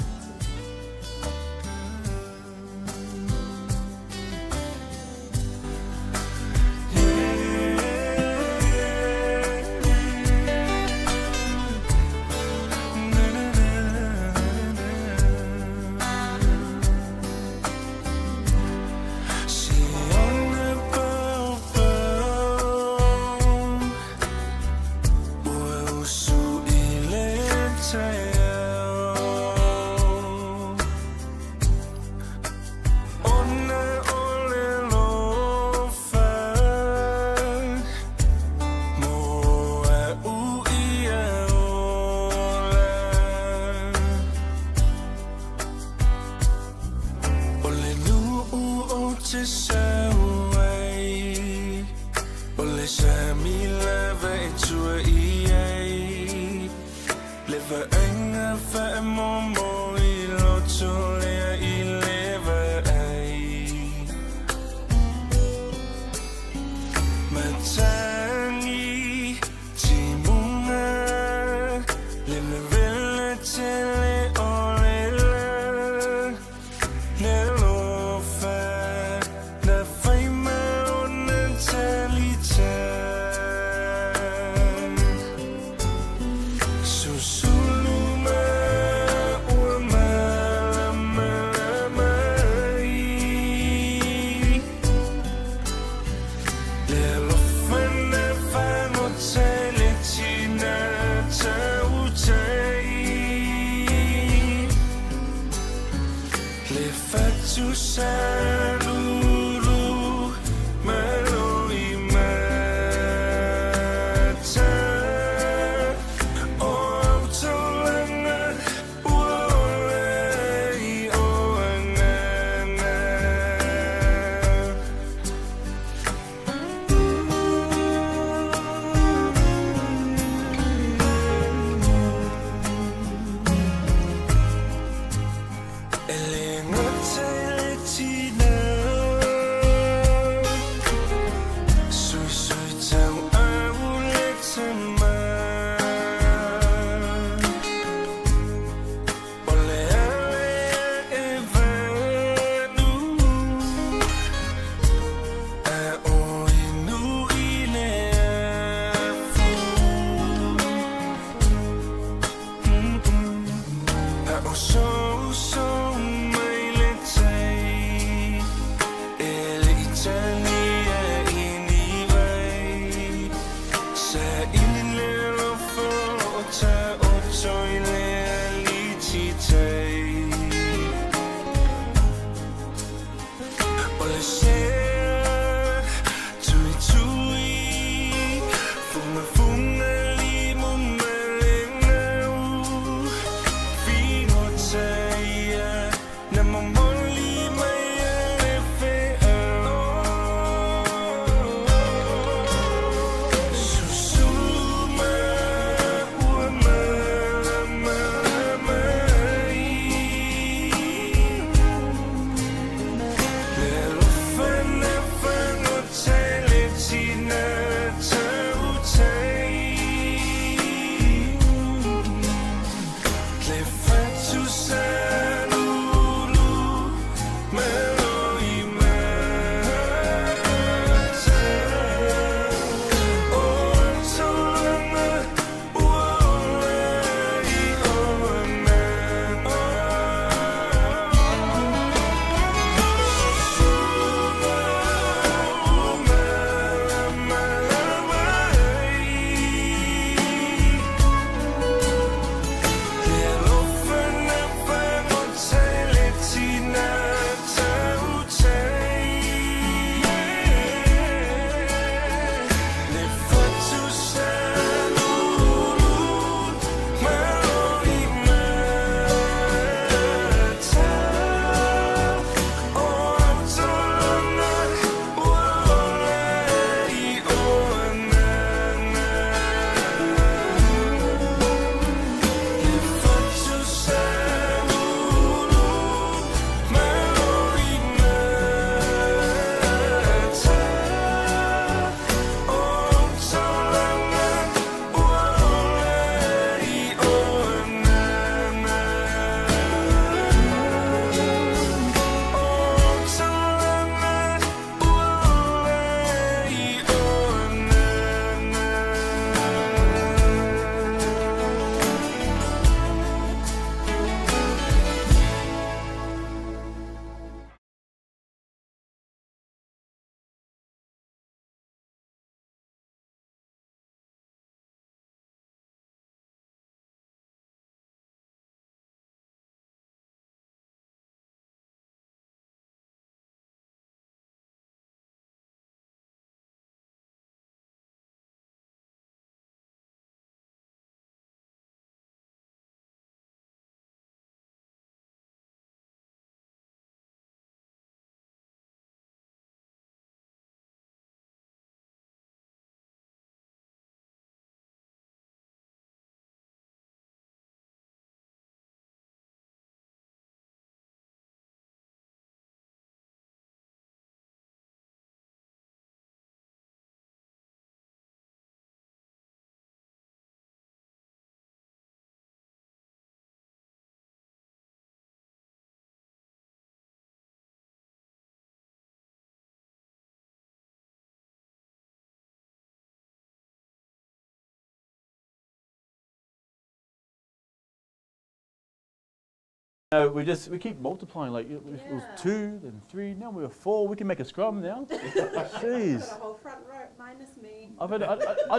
No, we keep multiplying. Like it was 2, then 3. Now we're 4. We can make a scrum now. Jeez. Got a whole front row minus me. I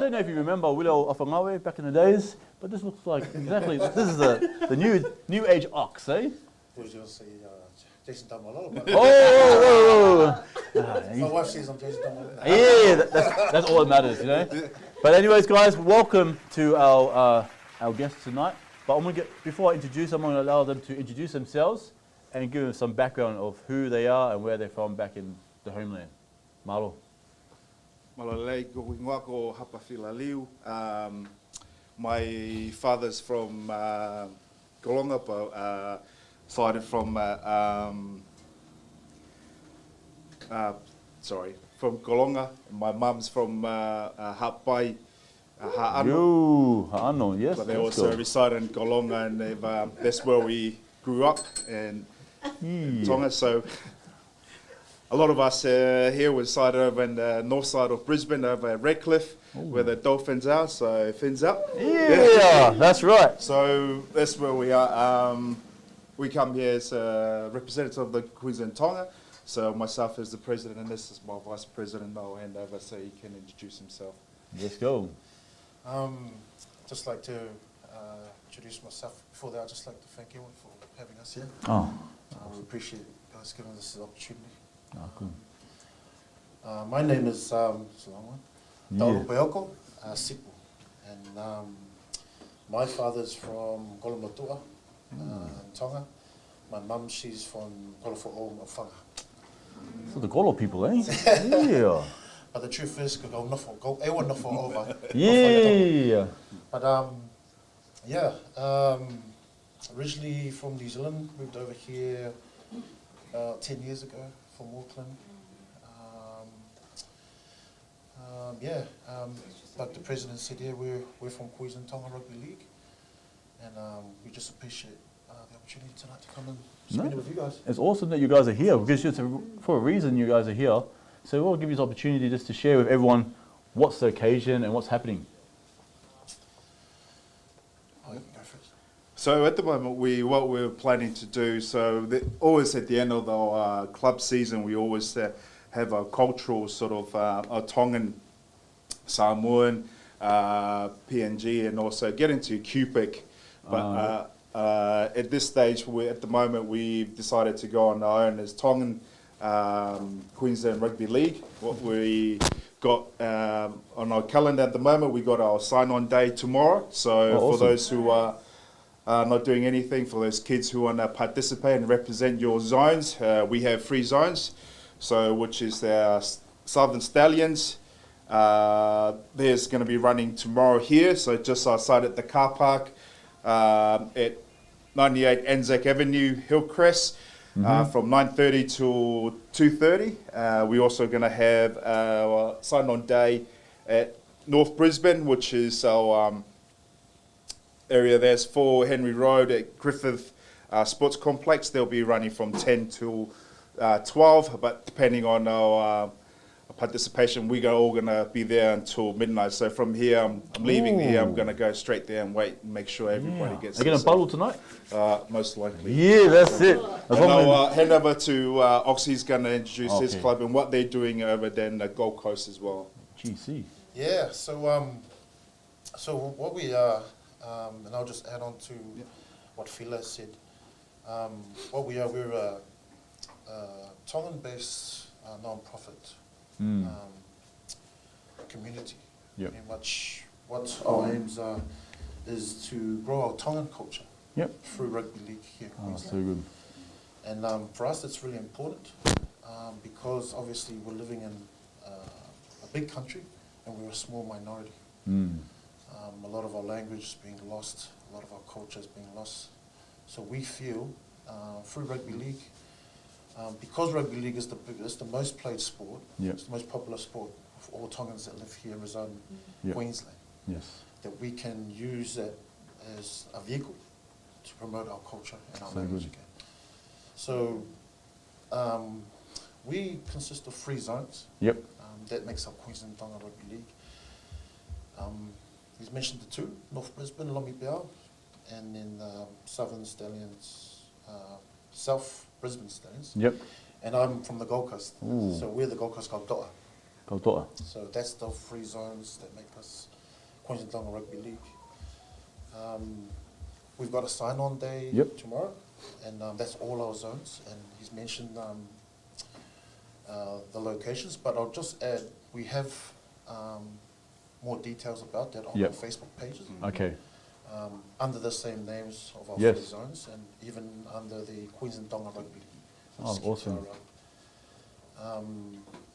don't know if you remember Willow Whangawe back in the days, but this looks like exactly. This is the new age ox, eh? Jason Tamalolo. But My wife says I'm Jason Tamalolo. Yeah, that's all that matters, you know. But anyways, guys, welcome to our guests tonight. But before I introduce them, I'm going to allow them to introduce themselves and give them some background of who they are and where they're from back in the homeland. Malo. Malalei ko ingoa ko Hapawhilaleu. My father's from Golonga, sided from from Golonga. My mum's from Hapai, Ha'ano, yes. But they also reside in Golonga, and that's where we grew up in Tonga. So a lot of us here were sided over in the north side of Brisbane, over at Redcliffe, where the dolphins are. So fins up. Yeah, that's right. So that's where we are. We come here as a representative of the Queensland Tonga. So myself as the president, and this is my vice president. I'll hand over so he can introduce himself. Let's go. Just like to introduce myself. Before that, I'd just like to thank everyone for having us here. We appreciate you guys giving us this opportunity. Cool. My name is it's a long one. Taulupeoko Sipu, and my father's from Golomatua, in Tonga. My mum, she's from Golofo'o Mawhanga. So the Golo people, eh? Yeah. But the truth is, go ewa nofo over. Yeah. But originally from New Zealand, moved over here 10 years ago from Auckland. Like the president said here, we're from Queensland Tonga Rugby League, and we just appreciate the opportunity tonight to come and spend it with you guys. It's awesome that you guys are here, because for a reason you guys are here. So we'll give you this opportunity just to share with everyone what's the occasion and what's happening. You can go first. So at the moment, what we're planning to do, always at the end of our club season, we always have a cultural sort of a Tongan, Samoan, PNG, and also get into Cupic. But at this stage, at the moment, we've decided to go on our own as Tongan Queensland Rugby League. What we got on our calendar at the moment, we got our sign-on day tomorrow. So awesome. For those who are not doing anything, for those kids who want to participate and represent your zones, we have 3 zones. So which is the Southern Stallions. There's going to be running tomorrow here, so just outside at the car park at 98 Anzac Avenue, Hillcrest, from 9:30 till 2:30. We're also going to have our sign-on day at North Brisbane, which is our area there's 4 Henry Road at Griffith Sports Complex. They'll be running from 10 till 12, but depending on our participation, we're all going to be there until midnight. So from here, I'm leaving here, I'm going to go straight there and wait and make sure everybody gets Are you going to bottle tonight? Most likely. Yeah, that's it. And I'll hand over to Oxy's going to introduce his club and what they're doing over there in the Gold Coast as well. GC. Yeah, so what we are, and I'll just add on to what Phila said. What we are, we're a Tongan-based non-profit community. Yep. In which what our aims are is to grow our Tongan culture through rugby league here in Queensland. So good. And for us, it's really important because obviously we're living in a big country and we're a small minority. A lot of our language is being lost, a lot of our culture is being lost. So we feel through rugby league, because rugby league is the most played sport, it's the most popular sport for all Tongans that live here and reside in Queensland, that we can use that as a vehicle to promote our culture and our language again. So we consist of 3 zones. That makes up Queensland Tonga Rugby League. He's mentioned the 2, North Brisbane, Lomi Biao, and then Southern Stallions, South Brisbane Stallions. And I'm from the Gold Coast. So we're the Gold Coast Kautoa. So that's the 3 zones that make us Queensland Tonga Rugby League. We've got a sign-on day tomorrow. and that's all our zones. And he's mentioned the locations, but I'll just add we have more details about that on our Facebook pages. Okay. Under the same names of our Yes. 3 zones, and even under the Queensland Tonga Rugby League. Oh, awesome.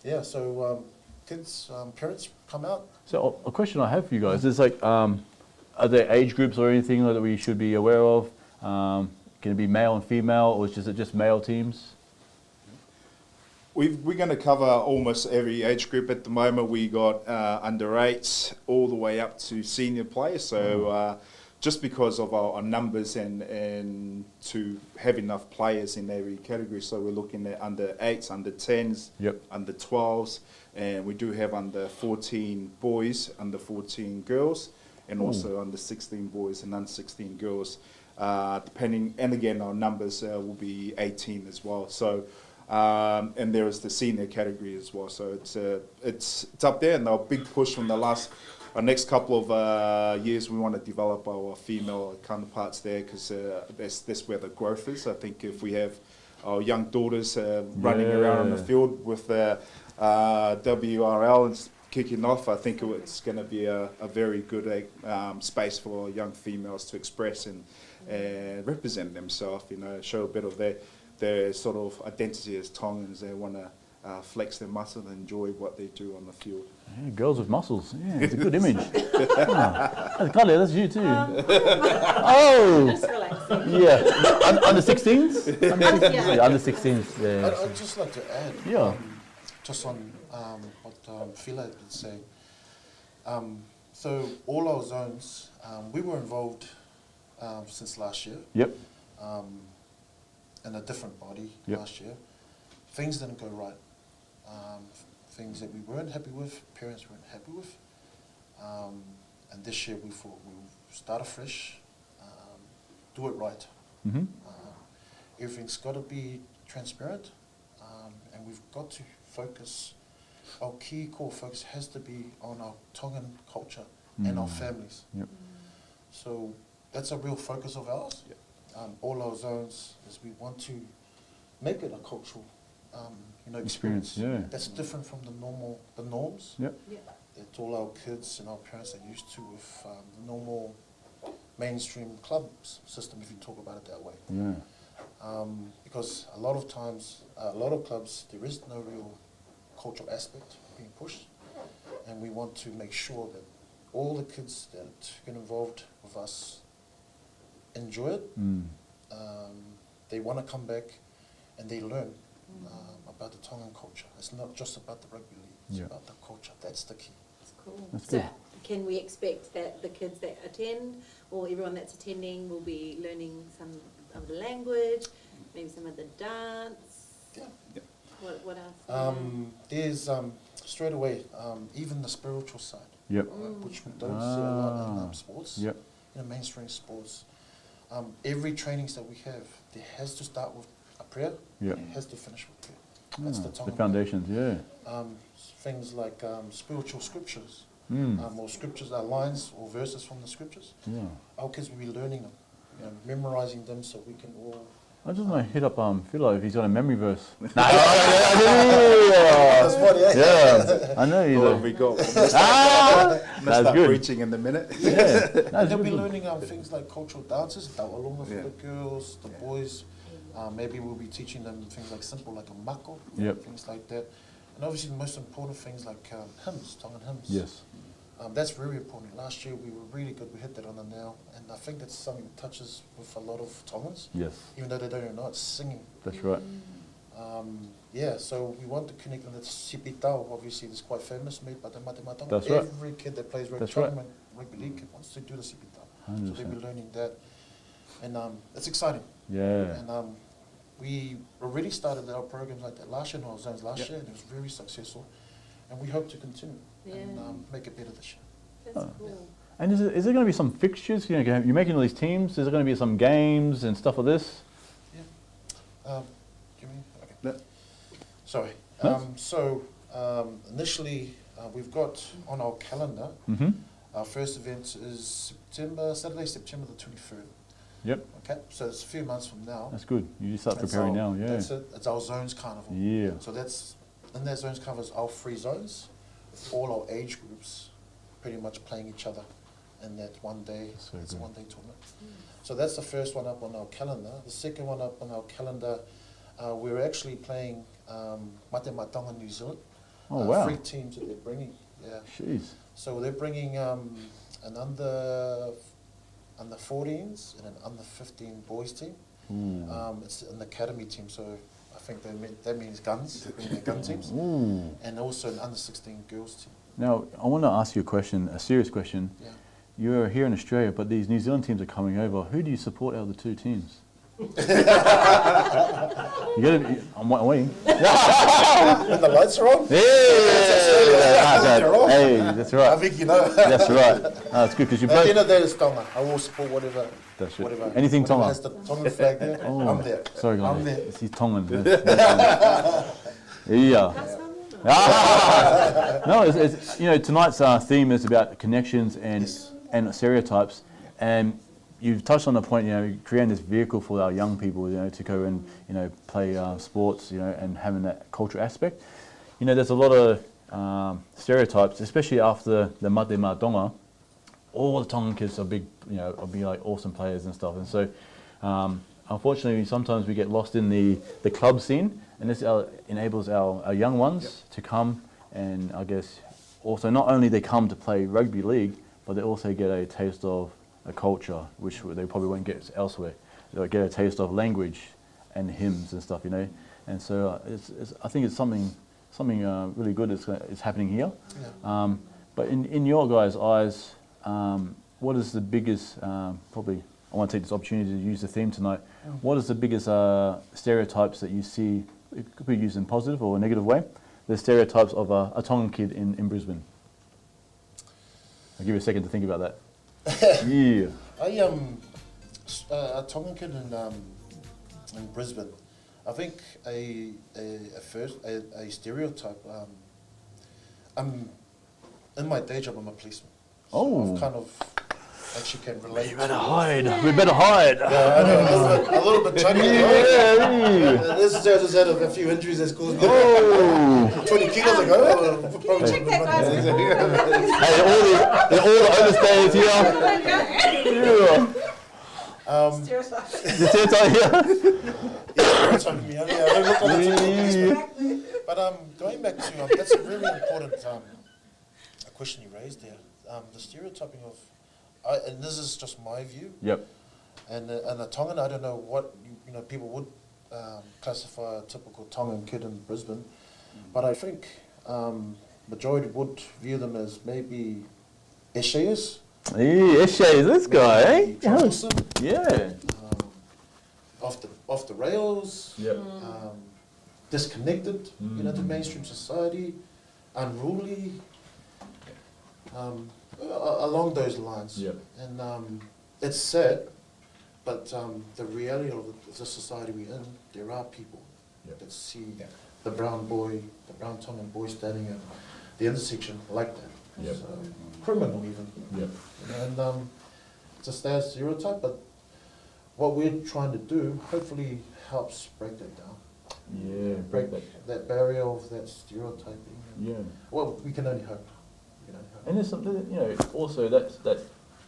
Yeah, so kids, parents come out. So a question I have for you guys is like, are there age groups or anything that we should be aware of? Can it be male and female, or is it just male teams? We're going to cover almost every age group at the moment. We got under 8s all the way up to senior players. So just because of our numbers and to have enough players in every category, so we're looking at under 8s, under 10s, under 12s, and we do have under 14 boys, under 14 girls, and also under 16 boys and under 16 girls. Depending, and again, our numbers will be 18 as well. So. And there is the senior category as well, so it's up there, and our big push from our next couple of years, we want to develop our female counterparts there, because that's where the growth is. I think if we have our young daughters running around on the field with WRL and kicking off, I think it's going to be a very good space for young females to express and represent themselves, show a bit of their sort of identity as Tongans. They want to flex their muscle and enjoy what they do on the field. Yeah, girls with muscles. Yeah, it's a good image. Kale, that's you too. Oh! Just relaxing. Yeah. Under 16s? Under 16s. Yeah. I'd just like to add, just on what Phila did say. So all our zones, we were involved since last year. Yep. In a different body last year. Things didn't go right. Things that we weren't happy with, parents weren't happy with. And this year we thought we'll start afresh, do it right. Mm-hmm. Everything's got to be transparent, and we've got to focus. Our key core focus has to be on our Tongan culture and our families. Yep. So that's a real focus of ours. All our zones is we want to make it a cultural, experience. That's different from the norms. Yep. That all our kids and our parents are used to with the normal mainstream club system, if you talk about it that way. Yeah. Because a lot of times, a lot of clubs, there is no real cultural aspect being pushed, and we want to make sure that all the kids that get involved with us enjoy it. They want to come back and they learn about the Tongan culture. It's not just about the rugby league, it's about the culture. That's the key. That's cool. That's so good. can we expect that the kids that attend, or everyone that's attending, will be learning some of the language, maybe some of the dance? Yeah. What else? There's straight away, even the spiritual side, Yep. which we don't see a lot in sports, Yep. mainstream sports. Every trainings that we have, there has to start with a prayer, Yep. and it has to finish with prayer. That's the The Tongan foundations, yeah. things like spiritual scriptures, Mm. or scriptures are lines or verses from the scriptures. Yeah. Our kids will be learning them, memorizing them, so we can all. I just want to hit up Philo if he's got a memory verse. That's what, Yeah, I know he's What have we got? That's start good. preaching in a minute. Yeah. And they'll be learning things like cultural dances, taualonga for the girls, the boys. Maybe we'll be teaching them things like simple, like a mako, things like that. And obviously the most important things like hymns, Tongan hymns. Yes. That's very important. Last year we were really good, we hit that on the nail. And I think that's something that touches with a lot of Tongans. Yes. Even though they don't even know it's singing. That's right. So we want to connect on the sipitao, obviously it's quite famous, made by the Matematanga. That's right. Every kid that plays rugby, That's right. rugby league wants to do the sipitao. 100%. So they'll be learning that. And it's exciting. Yeah. And we already started our programs like that last year in our zones last year, and it was very successful. And we hope to continue and make it better this year. That's cool. And is there going to be some fixtures? You're making all these teams. Is there going to be some games and stuff like this? Do you mean? Okay. No. Sorry. Initially, we've got on our calendar, our first event is Saturday, September the 23rd. Yep. Okay, so it's a few months from now. That's good. You just start preparing now, yeah. That's it. It's our zones carnival. Yeah. So that's, in that zones carnival is our free zones, all our age groups pretty much playing each other in that one day. So it's good. a one-day tournament. So that's the first one up on our calendar. The second one up on our calendar, we're actually playing Mate Tonga, New Zealand. Oh, wow. 3 teams that they're bringing. Yeah. Jeez. So they're bringing an under 14s and an under 15 boys team. It's an academy team, so I think that means guns, they're gun teams, and also an under 16 girls team. Now, I want to ask you a question, a serious question. Yeah. You're here in Australia, but these New Zealand teams are coming over. Who do you support out of the 2 teams? You gotta be, I'm waiting. When the lights are on? Hey, that's right. I think you know. That's right. That's good because you both. At the end of the day, it's Tonga. I will support whatever. That's right. Whatever. Anything whatever Tonga. has the Tongan flag there. Oh, I'm there. Sorry, guys. I'm there. He's Tongan. Yeah. No, it's you know, tonight's theme is about connections and stereotypes, and you've touched on the point, you know, creating this vehicle for our young people, you know, to go and, you know, play sports, you know, and having that cultural aspect. You know, there's a lot of stereotypes, especially after the Mate Tonga. All the Tongan kids are big, you know, will be like awesome players and stuff. And so, unfortunately, sometimes we get lost in the club scene, and this enables our young ones to come and, I guess, also not only they come to play rugby league, but they also get a taste of a culture which they probably won't get elsewhere. They'll get a taste of language and hymns and stuff, you know. And so I think it's something really good is happening here. Yeah. But in your guys' eyes, what is the biggest, probably I want to take this opportunity to use the theme tonight, what is the biggest stereotypes that you see, it could be used in positive or a negative way, the stereotypes of a Tongan kid in Brisbane? I'll give you a second to think about that. Yeah. A Tongan kid in Brisbane. I think a stereotype. In my day job, I'm a policeman. So I've kind of actually can relate. You better hide. We better hide. Yeah, I know, a little bit chunky. This is just had a few injuries that's caused me 20 kilos ago. Can you check that, guys? Hey, all the overstayers here. The stereotype here. But going back to that's a really important a question you raised there. The stereotyping of, and this is just my view. Yep. And the Tongan, I don't know what you know people would classify a typical Tongan kid in Brisbane, but I think majority would view them as maybe essayists. Hey, essayists, this guy, eh? Troublesome. Yeah. Off the rails. Yep. Disconnected, you know, to mainstream society, unruly. Along those lines. Yep. And it's sad, but the reality of the society we're in, there are people that see the brown Tongan boy standing at the intersection like that. Yep. So, criminal even. Yep. And it's a sad stereotype, but what we're trying to do hopefully helps break that down. Yeah, break that barrier of that stereotyping. Yeah. Well, we can only hope. And there's something, you know, also that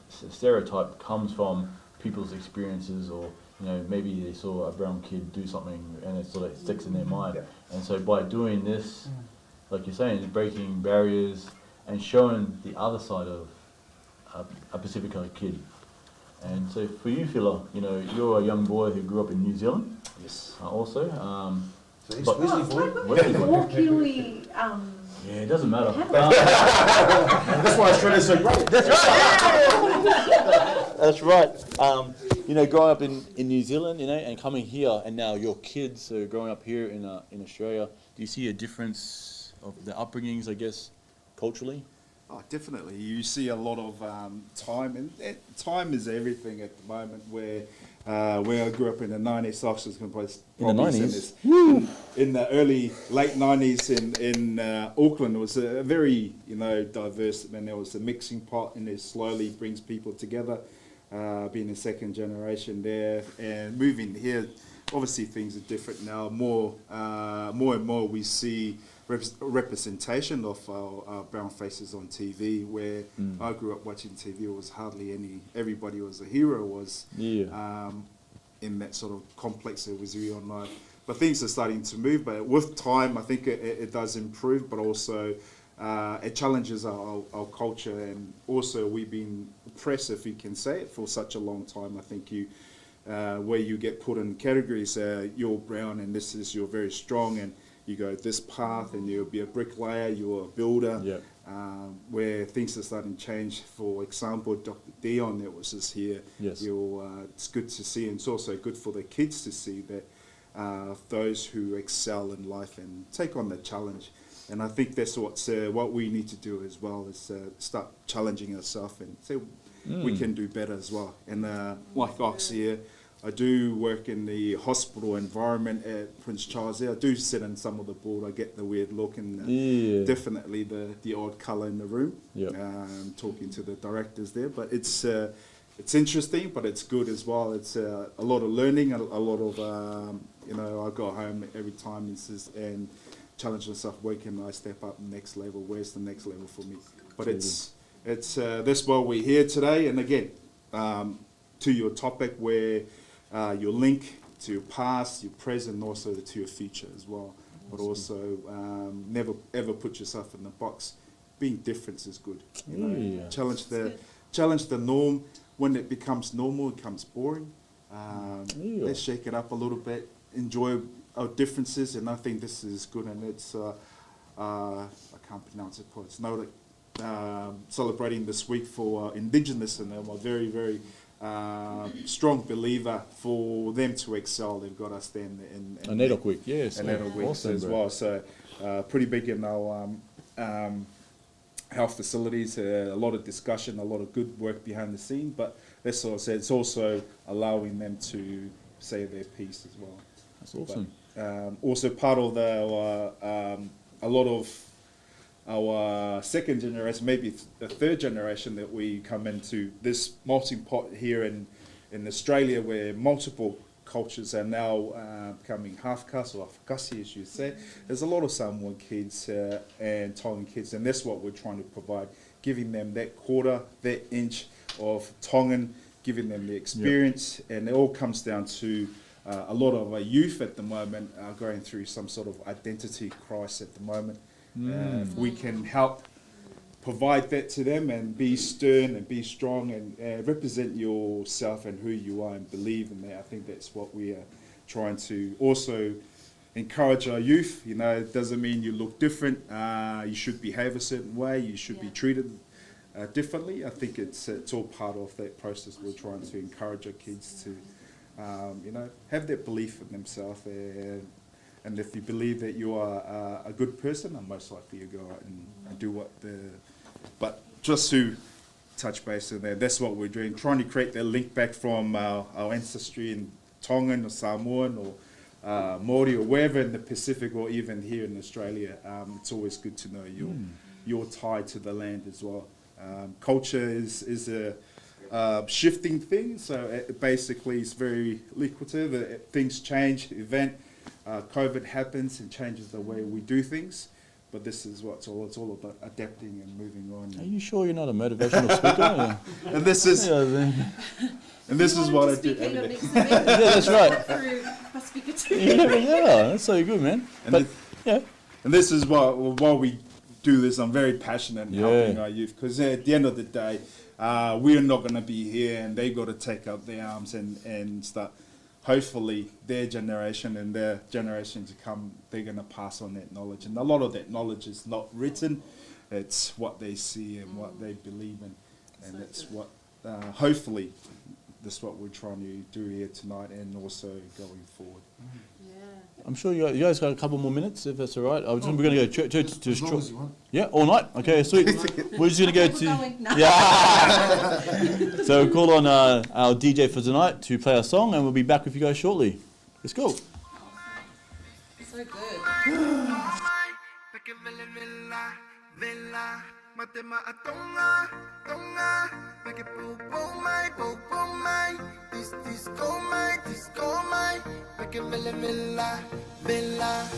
stereotype comes from people's experiences, or, you know, maybe they saw a brown kid do something and it sort of sticks in their mind. And so by doing this, like you're saying, breaking barriers and showing the other side of a Pasifika kid. And so for you, Phila, you know, you're a young boy who grew up in New Zealand. Yes. Also. So he's Wesley boy. More Kiwi. Yeah, it doesn't matter. That's why Australia's so great. That's right. That's right. You know, growing up in New Zealand, you know, and coming here, and now your kids are growing up here in Australia. Do you see a difference of the upbringings, I guess, culturally? Oh, definitely. You see a lot of time, and time is everything at the moment. Where I grew up in the 90s, Oxford's going to play in the 90s. In the late 90s in Auckland, it was a very diverse. And there was a mixing pot, and it slowly brings people together. being a second generation there and moving here. Obviously, things are different now. More and more we see representation of our brown faces on TV. Where I grew up watching TV, it was hardly any. Everybody was a hero. Was in that sort of complex that was real online. But things are starting to move. But with time, I think it does improve. But also, it challenges our culture, and also we've been oppressed, if you can say it, for such a long time. I think where you get put in categories, you're brown and you're very strong, and you go this path, and you'll be a bricklayer, you're a builder. Where things are starting to change. For example, Dr. Dion that was just here. Yes. It's good to see, and it's also good for the kids to see that those who excel in life and take on the challenge. And I think that's what we need to do as well, is start challenging ourselves and say we can do better as well. And like Ox here, I do work in the hospital environment at Prince Charles there. I do sit in some of the board. I get the weird look and definitely the odd colour in the room. Talking to the directors there, but it's interesting, but it's good as well. It's a lot of learning, a lot of I go home every time and challenge myself. Where can I step up next level? Where's the next level for me? But it's that's why we're here today. And again, to your topic, where your link to your past, your present, and also to your future as well. But also, never ever put yourself in the box. Being different is good. Challenge the norm. When it becomes normal, it becomes boring. Let's shake it up a little bit. Enjoy our differences, and I think this is good. And it's I can't pronounce it, but it's noted. Celebrating this week for Indigenous, and I'm a very, very strong believer for them to excel. They've got to stand in Natal Week, yes, and Natal Week awesome, as bro. well. So pretty big in our health facilities. A lot of discussion, a lot of good work behind the scene. But that's what I said. It's also allowing them to say their piece as well. That's awesome. But, also part of a lot of our second generation, maybe the third generation that we come into this melting pot here in Australia, where multiple cultures are now becoming half caste or afakasi, as you say. There's a lot of Samoan kids and Tongan kids, and that's what we're trying to provide, giving them that quarter, that inch of Tongan, giving them the experience, and it all comes down to a lot of our youth at the moment are going through some sort of identity crisis at the moment. If we can help provide that to them and be stern and be strong and represent yourself and who you are and believe in that, I think that's what we are trying to also encourage our youth. You know, it doesn't mean you look different. You should behave a certain way. You should be treated differently. I think it's all part of that process. We're trying to encourage our kids to, have that belief in themselves. And if you believe that you are a good person, then most likely you go out and do what But just to touch base on there, that's what we're doing, trying to create that link back from our ancestry in Tongan or Samoan or Māori or wherever in the Pacific or even here in Australia. It's always good to know you're tied to the land as well. Culture is a shifting thing, so it basically it's very liquidative. Things change, COVID happens and changes the way we do things, but this is what it's all about, adapting and moving on. Are you sure you're not a motivational speaker? And this is what I do every day. Yeah, that's right. Through Pasifika too. Yeah, that's so good, man. And this is why we do this. I'm very passionate in helping our youth, because at the end of the day, we are not going to be here, and they got to take up their arms and start. Hopefully their generation and their generation to come, they're going to pass on that knowledge. And a lot of that knowledge is not written. It's what they see and what they believe in. And that's what, hopefully, that's what we're trying to do here tonight and also going forward. I'm sure you guys got a couple more minutes, if that's all right. We're going to go to as long as you want. Yeah, all night? Okay, sweet. We're just going to go to... Yeah! So we'll call on our DJ for tonight to play our song, and we'll be back with you guys shortly. Let's go. So good. Matema a Tonga, Tonga, make it boom my, this go my, make it villa.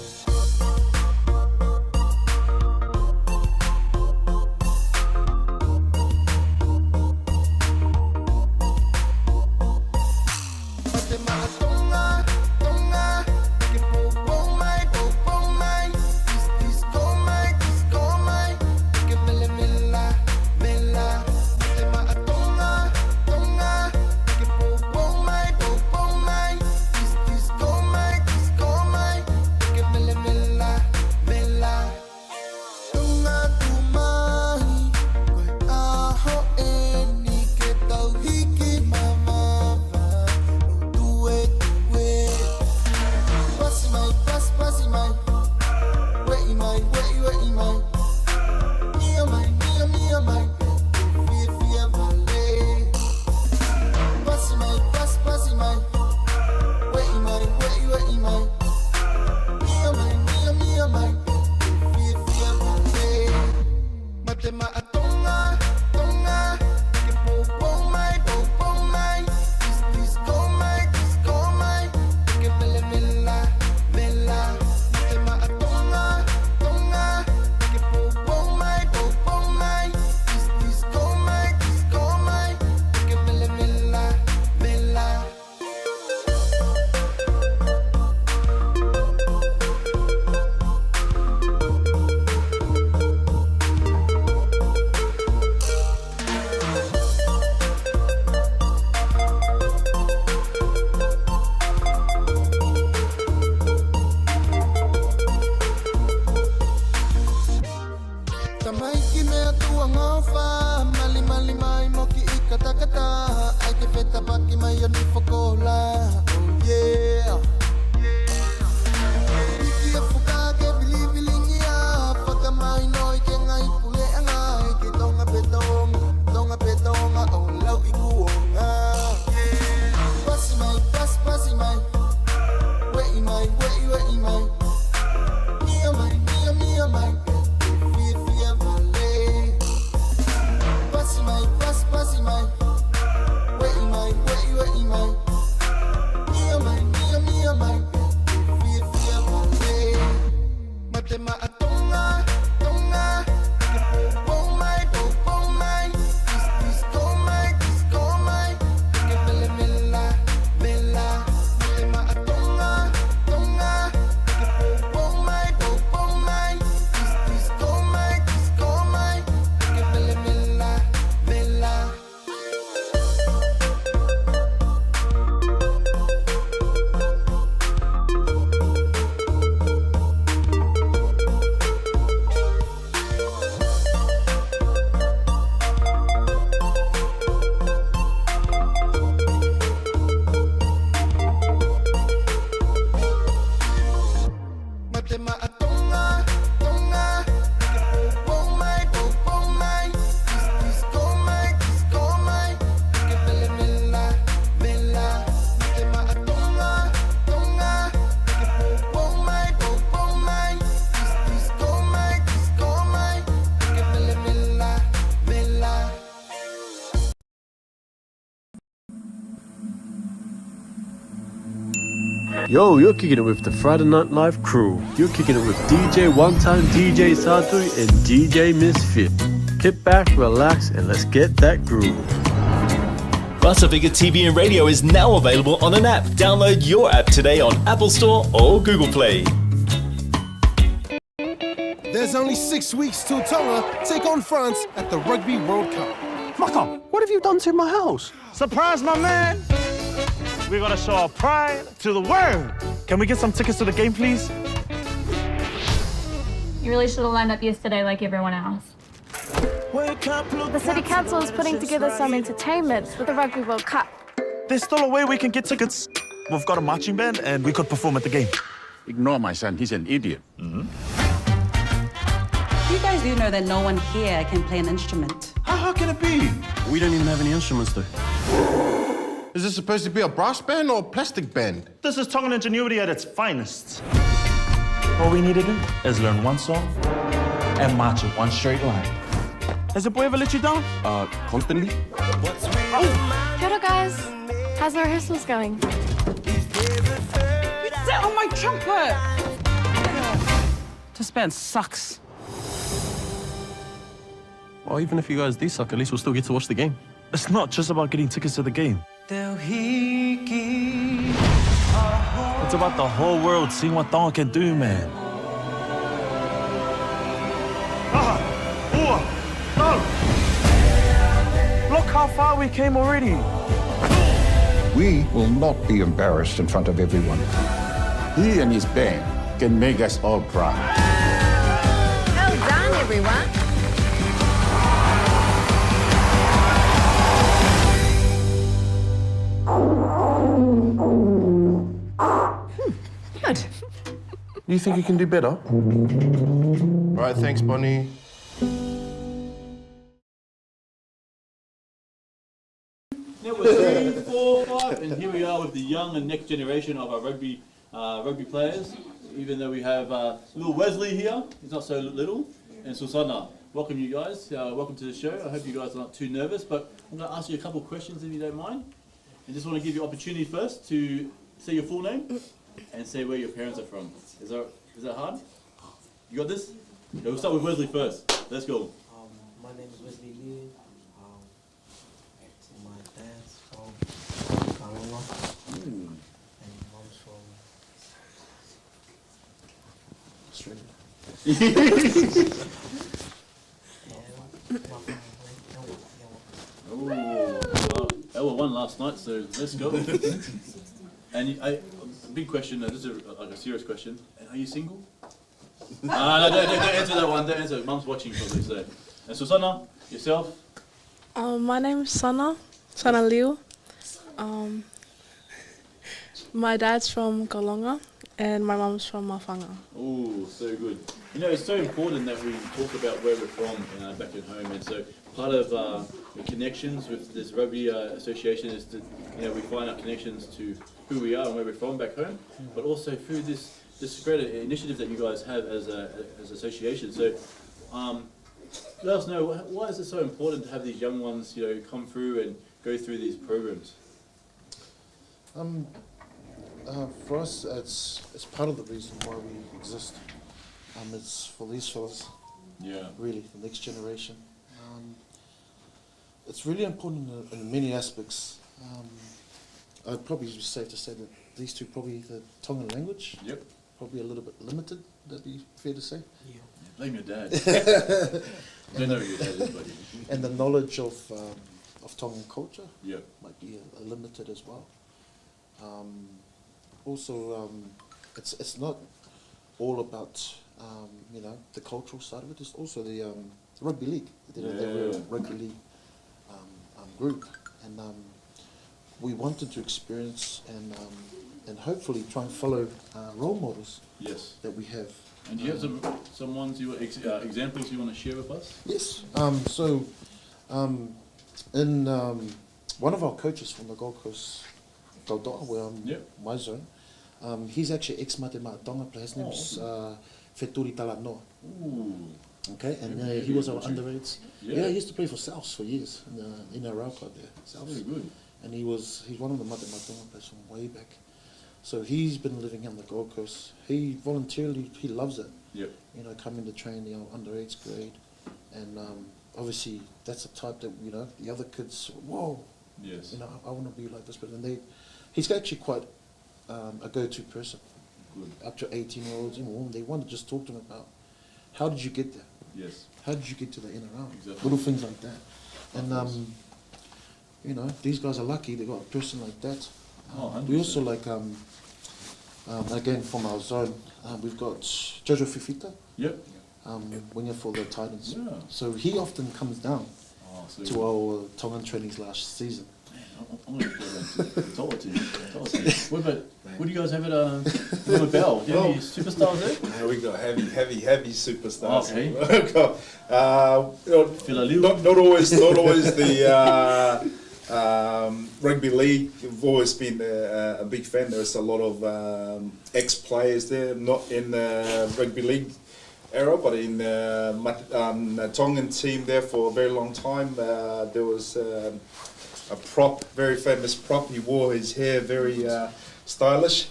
Yo, you're kicking it with the Friday Night Live crew. You're kicking it with DJ One Time, DJ Shartui, and DJ Misfit. Kick back, relax, and let's get that groove. Pasifika TV and radio is now available on an app. Download your app today on Apple Store or Google Play. There's only 6 weeks till Tonga take on France at the Rugby World Cup. Maka, what have you done to my house? Surprise, my man! We're gonna show our pride to the world. Can we get some tickets to the game, please? You really should have lined up yesterday like everyone else. The City Council is putting together some entertainment with the Rugby World Cup. There's still a way we can get tickets. We've got a marching band and we could perform at the game. Ignore my son, he's an idiot. You guys do know that no one here can play an instrument. How can it be? We don't even have any instruments though. Is this supposed to be a brass band or a plastic band? This is Tongan ingenuity at its finest. All we need to do is learn one song and march in one straight line. Has your boy ever let you down? Constantly. Kia ora, guys. How's the rehearsals going? Sit on my trumpet! This band sucks. Well, even if you guys do suck, at least we'll still get to watch the game. It's not just about getting tickets to the game. It's about the whole world seeing what Tonga can do, man. Look how far we came already. We will not be embarrassed in front of everyone. He and his band can make us all proud. Well done, everyone. Good. You think you can do better? Right, thanks, Bonnie. Now we're 3, 4, 5, and here we are with the young and next generation of our rugby players. Even though we have little Wesley here, he's not so little, and Susanna. Welcome, you guys. Welcome to the show. I hope you guys are not too nervous, but I'm going to ask you a couple of questions if you don't mind. I just want to give you opportunity first to say your full name and say where your parents are from. Is that hard? You got this? Okay, we'll start with Wesley first. Let's go. My name is Wesley Lee. My dad's from Alofa. And mom's from Australia. That was one last night, so let's go. And a big question, this is like a serious question. Are you single? No, don't answer that one. Don't answer. Mum's watching probably. So, and Susanna, yourself. My name is Sana Liu. My dad's from Kalonga and my mom's from Mafanga. Oh, so good. You know, it's so important that we talk about where we're from back at home, and so part of the connections with this rugby association is that we find our connections to who we are and where we're from back home, but also through this great initiative that you guys have as association. So, let us know why is it so important to have these young ones, come through and go through these programs. For us, it's part of the reason why we exist. It's for these fellas. Yeah. Really, the next generation. It's really important in many aspects. I'd probably be safe to say that these two probably the Tongan language. Yep. Probably a little bit limited. That'd be fair to say. Yeah. Blame your dad. Don't know who your dad is, buddy. And the knowledge of Tongan culture. Yep. Might be limited as well. Also, it's not all about the cultural side of it. It's also the rugby league. We're a rugby league group, and we wanted to experience and hopefully try and follow role models. Yes. That we have. And do you have some ones examples you want to share with us? Yes. In one of our coaches from the Gold Coast, Tautoa, where I'm my zone, he's actually ex-Matema Tonga player. His name's Feturi Talanoa. Ooh. Okay, and he was our underage. Yeah, he used to play for South for years in Arauca there. South. Very good. And he's one of the Matema Tonga players from way back. So he's been living on the Gold Coast. He loves it. Yep. Coming to train the underage grade, and obviously that's the type that the other kids. Whoa. Yes. I want to be like this, but he's actually quite a go-to person. Good. Up to 18-year-olds, they want to just talk to him about how did you get there. Yes. How did you get to the in and out? Exactly. Little things like that, and these guys are lucky they got a person like that. We also again from our zone, we've got Jojo Fifita. Yep. Winger for the Titans. Yeah. So he often comes down to our Tongan trainings last season. I'm going to go to Tonga team. What do you guys have at Bell? Do you have any superstars there? We got heavy superstars. Okay. Not always the rugby league. I've always been a big fan. There's a lot of ex-players there, not in the rugby league. era, but in the Tongan team there for a very long time. There was a prop, very famous prop. He wore his hair very stylish.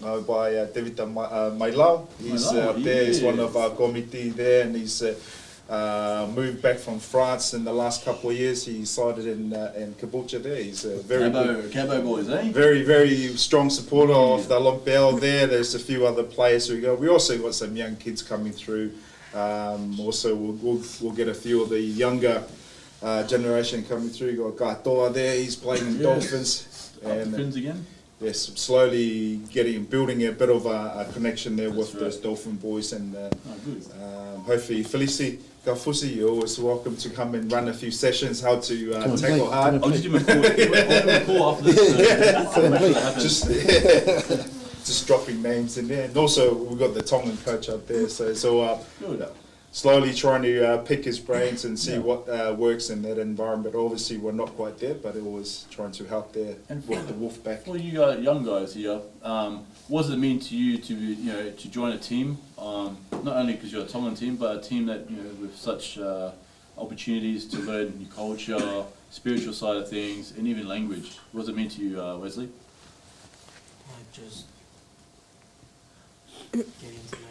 By David Mailau. He's up there. He's one of our committee there, and he's moved back from France in the last couple of years. He sided in Caboolture there. He's a very Cabo boys, eh? very, very strong supporter of the Lompel there. There's a few other players who go. We also got some young kids coming through. Also, we'll get a few of the younger generation coming through. You got Katoa there. He's playing in Dolphins. Dolphins again. Yes, slowly building a bit of a connection there with those Dolphin boys, and hopefully Felici Galfusi, you're always welcome to come and run a few sessions, how to tackle hard. I'll just give him a call after this. Just dropping names in there, and also we've got the Tongan coach up there, so slowly trying to pick his brains and see what works in that environment. Obviously, we're not quite there, but it was trying to help there with the wolf back. For you young guys here, what does it mean to you to join a team? Not only because you're a Tongan team, but a team that with such opportunities to learn new culture, spiritual side of things, and even language. What does it mean to you, Wesley? Just getting to know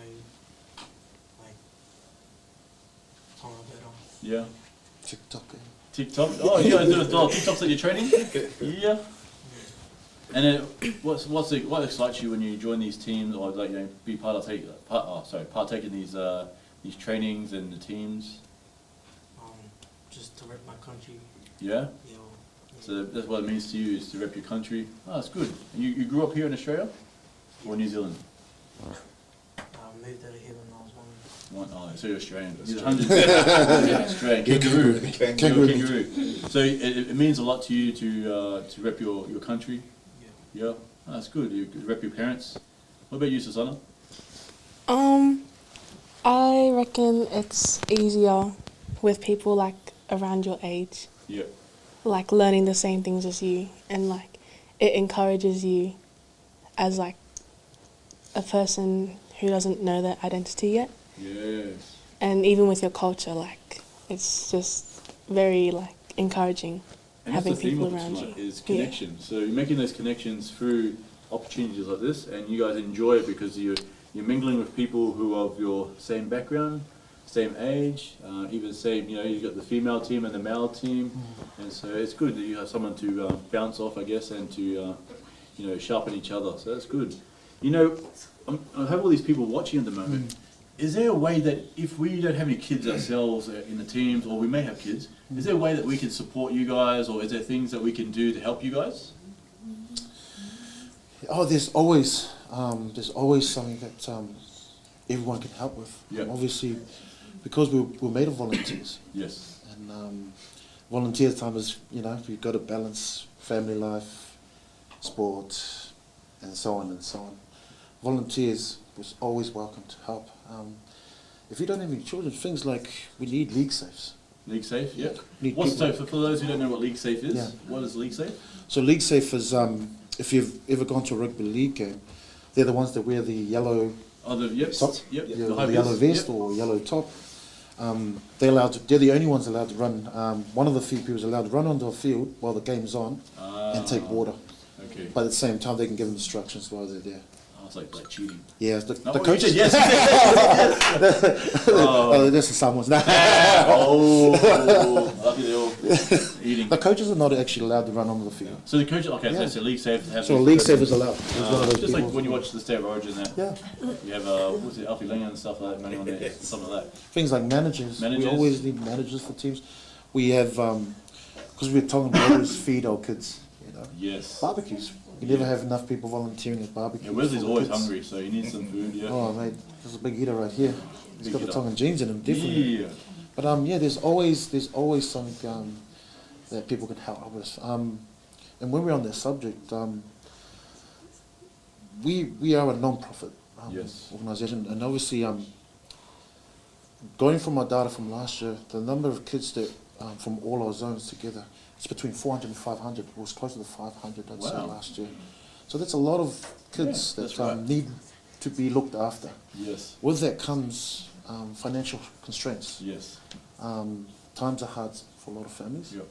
Tonga better. Yeah. TikTok. Oh, you guys do a lot of TikToks at your training? Yeah. And then, what excites you when you join these teams, or be partake in these trainings and the teams? Just to rep my country. Yeah. So that's what it means to you, is to rep your country. Oh, that's good. And you grew up here in Australia, or New Zealand? I moved out of here when I was 1. Oh, so you're Australian. He's 100%. Australian. Kangaroo. So it means a lot to you to rep your country. Yeah. Oh, that's good. You rep your parents. What about you, Susanna? I reckon it's easier with people like around your age. Yeah. Like learning the same things as you, and like it encourages you as like a person who doesn't know their identity yet. Yes. And even with your culture, like it's just very like encouraging. And having that's the people theme of around tonight you. is connection. So you're making those connections through opportunities like this, and you guys enjoy it because you're mingling with people who are of your same background, same age, even same, you've got the female team and the male team, and so it's good that you have someone to bounce off, I guess, and to sharpen each other. So that's good. I have all these people watching at the moment. Is there a way that if we don't have any kids ourselves in the teams, or we may have kids, is there a way that we can support you guys, or is there things that we can do to help you guys? Oh, there's always something that everyone can help with. Yeah. Obviously, because we're made of volunteers. Yes. And volunteer time is, you've got to balance family life, sport, and so on and so on. Volunteers was always welcome to help. If you don't have any children, things like we need league safes. League safe, yeah. What's so for those who don't know what league safe is, what is league safe? So league safe is if you've ever gone to a rugby league game, they're the ones that wear the yellow top, the yellow vest or yellow top. They're the only ones allowed to run. One of the few people is allowed to run onto a field while the game's on and take water. Okay. But at the same time, they can give instructions while they're there. It's like cheating. Yeah, the coaches. Yes. This is someone's. Lucky they're all eating. The coaches are not actually allowed to run onto the field. So the coaches, so league safe. So league safe is allowed. Just like when you watch the State of Origin, you have Alfie Langer and stuff like that, money on there, something like that. Things like managers. We always need managers for teams. We have because we're talking about always feed our kids. Yes. Barbecues. You never have enough people volunteering at barbecues. Yeah, Wesley's always hungry, so he needs some food, yeah. Oh, mate, there's a big eater right here. He's got the Tongan genes in him, definitely. Yeah. But there's always something that people can help with. And when we're on this subject, we are a non-profit organisation, and obviously, going from our data from last year, the number of kids that from all our zones together, it's between 400 and 500. It was closer to 500, I'd say, last year. So that's a lot of kids that need to be looked after. Yes. With that comes financial constraints. Yes. Times are hard for a lot of families. Yep.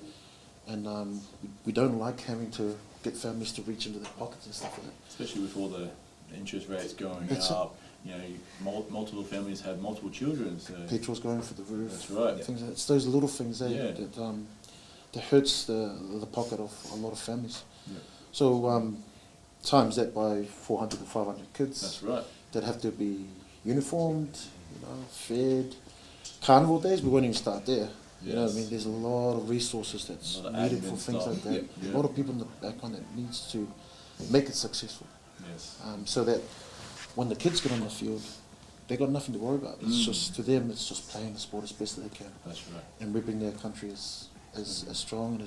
And we don't like having to get families to reach into their pockets and stuff like that. Especially with all the interest rates going That's up. You know, multiple families have multiple children. So petrol's going for the roof. That's right. Things it's those little things there that hurts the pocket of a lot of families. Yeah. So times that by 400 to 500 kids. That's right. That have to be uniformed, fed. Carnival days, we won't even start there. You know what I mean? There's a lot of resources that's needed for things like that. A lot of people in the background that needs to make it successful. Yes. So that when the kids get on the field, they got nothing to worry about. It's just, to them, it's just playing the sport as best they can. That's right. And repping their country as strong and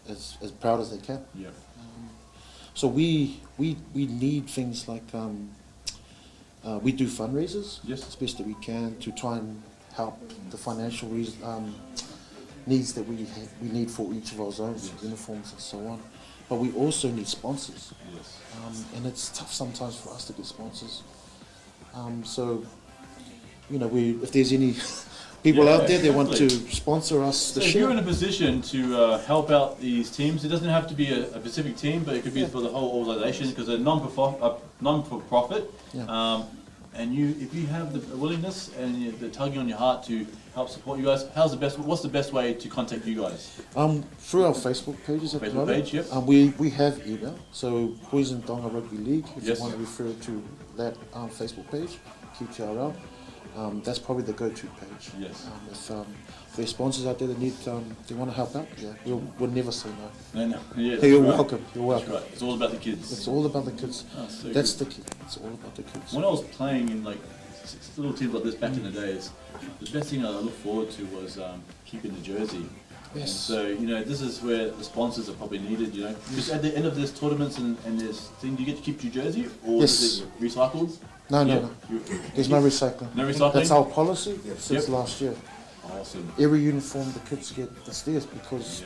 as proud as they can. Yeah. So we need things like we do fundraisers as best that we can to try and help the financial needs that we need for each of our zones, uniforms and so on. But we also need sponsors. Yes. And it's tough sometimes for us to get sponsors. So, if there's any people out there that want to sponsor us, so if you're in a position to help out these teams, it doesn't have to be a specific team, but it could be for the whole organisation because they're non-for-profit. Yeah. And if you have the willingness and the tugging on your heart to help support you guys, what's the best way to contact you guys? Through our Facebook pages at the moment. Yep. We have email. So Boys in Tonga Rugby League, if you want to refer to that Facebook page, QTRL. That's probably the go-to page. Yes. If there's sponsors out there that need, they want to help out, we'll never say no. No. Yeah, you're welcome. You're welcome. That's right. It's all about the kids. It's all about the kids. Oh, so that's good. the key. It's all about the kids. When I was playing in little teams like this back in the days, the best thing I looked forward to was keeping the jersey. Yes. And so this is where the sponsors are probably needed. Just at the end of this tournaments and this thing, do you get to keep your jersey or is it recycled? No. There's no recycling. No recycling? That's our policy since last year. Awesome. Every uniform the kids get is theirs because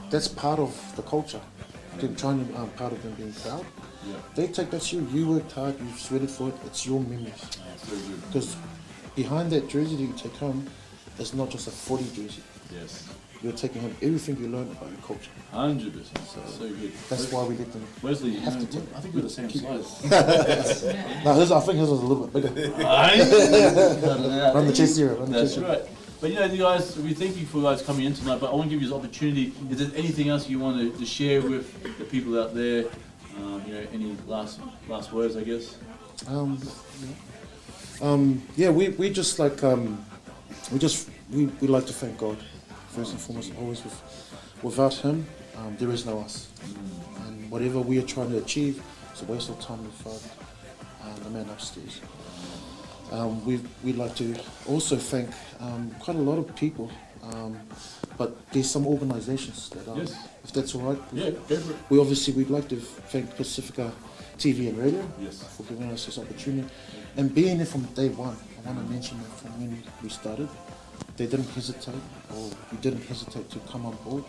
that's part of the culture. They're trying to part of them being proud. Yeah. They take that you worked hard, you sweated for it, it's your memories. Because behind that jersey that you take home is not just a 40 jersey. Yes. You're taking home everything you learned about your culture. 100%. So good. That's why we let them. Wesley, have to take. I think we're the same size. No, I think his was a little bit bigger. Run the chest here. That's right. But you guys, we thank you for guys coming in tonight. But I want to give you this opportunity. Is there anything else you want to share with the people out there? Any last words, I guess. We just like we like to thank God first and foremost. Always without Him, there is no us. And whatever we are trying to achieve, it's a waste of time without the man upstairs. We'd like to also thank quite a lot of people, but there's some organisations that if that's all right. We'd like to thank Pasifika TV and Radio for giving us this opportunity and being there from day one. I want to mention that from when we started, they didn't hesitate, or we didn't hesitate to come on board,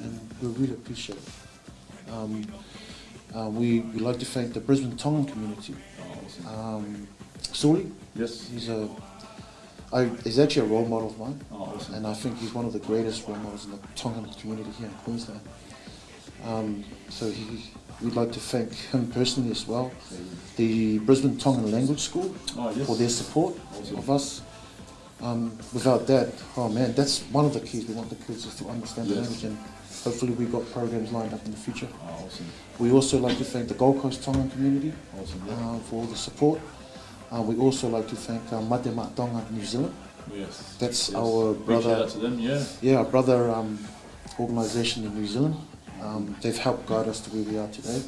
and we really appreciate it. We'd like to thank the Brisbane Tongan community. Seoul, he's actually a role model of mine, and I think he's one of the greatest role models in the Tongan community here in Queensland. We'd like to thank him personally as well. The Brisbane Tongan Language School for their support of us. Without that, that's one of the keys. We want the kids to understand the language, and hopefully we've got programs lined up in the future. We also like to thank the Gold Coast Tongan community for all the support. We also like to thank Mate Matonga New Zealand. That's our brother. Shout out to them, our brother organisation in New Zealand. They've helped guide us to where we are today,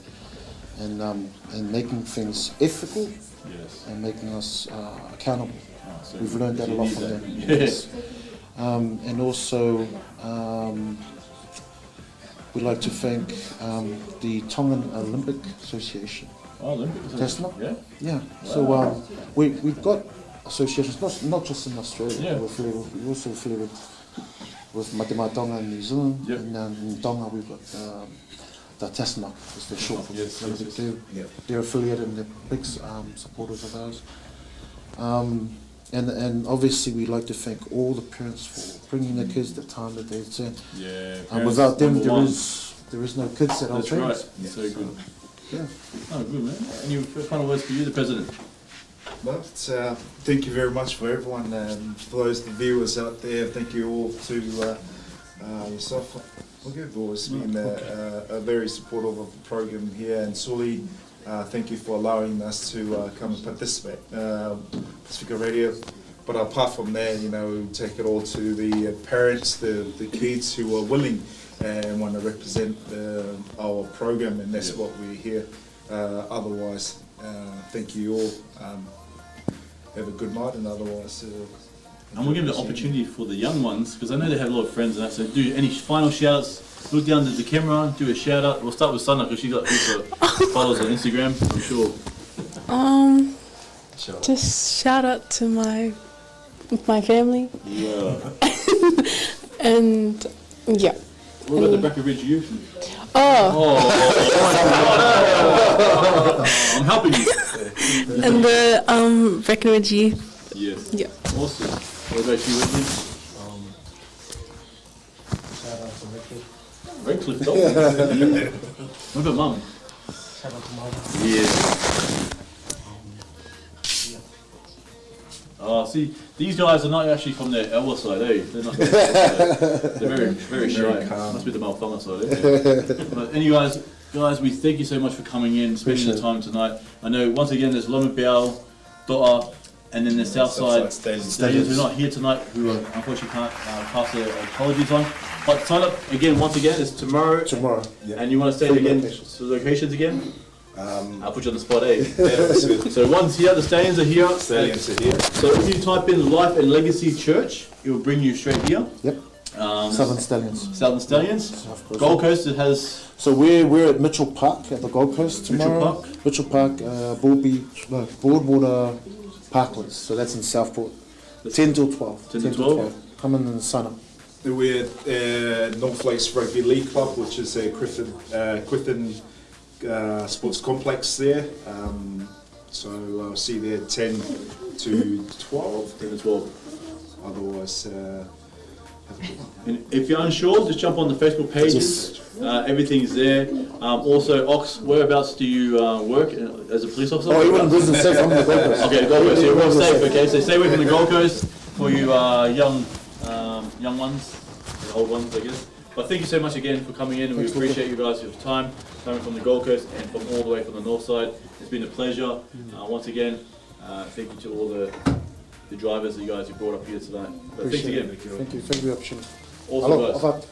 and making things ethical and making us accountable. We've learned that a lot from them. And also, we'd like to thank the Tongan Olympic Association. Olympic Association. Yeah. So we've got associations not just in Australia. We're also affiliated with Mate Matonga in New Zealand, and in Tonga we've got the Tasnak is the short form. They're affiliated and they're big supporters of ours. And obviously we like to thank all the parents for bringing their kids the time that they spend. Without them, there is no kids at our trainings. That's right. So good. Yeah. Oh, good, man. Any final words for you, the President? Well, thank you very much for everyone. For those the viewers out there, thank you all to yourself. You've always been a very supportive of the program here, and Sully, thank you for allowing us to come and participate. Pasifika Radio. But apart from that, you know, we take it all to the parents, the kids who are willing and want to represent our program, and that's what we're here. Otherwise, thank you all. Have a good night, and otherwise. And we'll give the opportunity for the young ones, because I know they have a lot of friends and that. So, do any final shouts? Look down at the camera, do a shout out. We'll start with Sana because she got followers on Instagram, I'm sure. Just shout out to my family. Yeah. And yeah. What about the Breckenridge youth? I'm helping you. And the Breckenridge youth. Yes. Yeah. Awesome. What about you, Whitney? Shout out to Redcliffe. Redcliffe, What about Mum? Shout out to Mum. Yeah. Oh, see, these guys are not actually from the Elwa side, eh? They're not. They're very shy. Must be the Malfonga side, eh? But anyways, guys, we thank you so much for coming in, spending the time tonight. I know once again there's Loma Biao, Do'a, and then the Southside Stallions who are not here tonight, who unfortunately can't pass their apologies on. But sign up again, once again, it's tomorrow. Tomorrow, yeah. And you want to say it again, the locations again? I'll put you on the spot, eh? So one's here, the Stallions are here. Stallions are here. So if you type in Life and Legacy Church, it will bring you straight here. Yep. Southern Stallions. Southern Stallions. Gold Coast, it has... So we're at Mitchell Park at the Gold Coast tomorrow. Mitchell Park, Broadwater Parklands. So that's in Southport. 10 till 12. 10 till 12. Come in the sun. We're at North Lakes Rugby League Club, which is a Clifton sports complex there. So I'll see you there 10 to 12. 10 to 12. Otherwise, and if you're unsure, just jump on the Facebook pages. Everything's there. Also, Ox, whereabouts do you work as a police officer? Oh, you're in Brisbane, safe from the Gold Coast. Okay, Gold Coast. So you're all safe. Okay, so stay away from the Gold Coast for you young ones, and old ones, I guess. But thank you so much again for coming in, and we appreciate you guys' time coming from the Gold Coast and from all the way from the north side. It's been a pleasure. Once again, thank you to all the drivers that you guys have brought up here tonight. But thanks again. Thank you for the opportunity. Awesome, guys.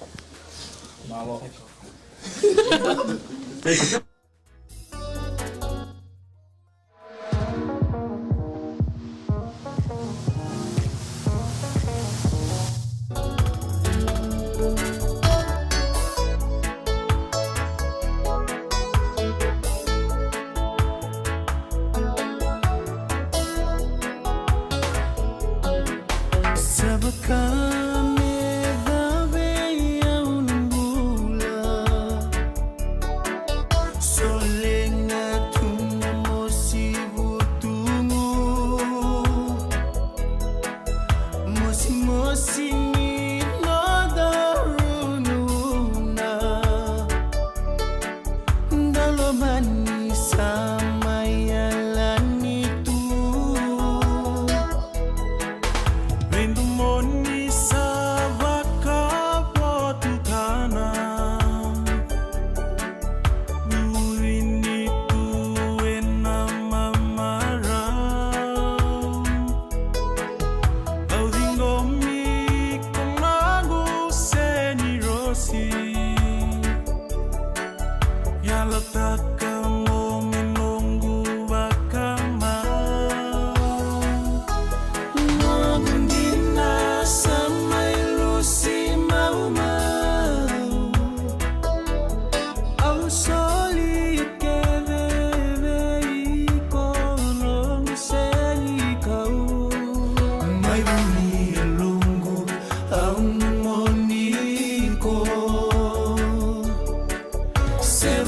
Say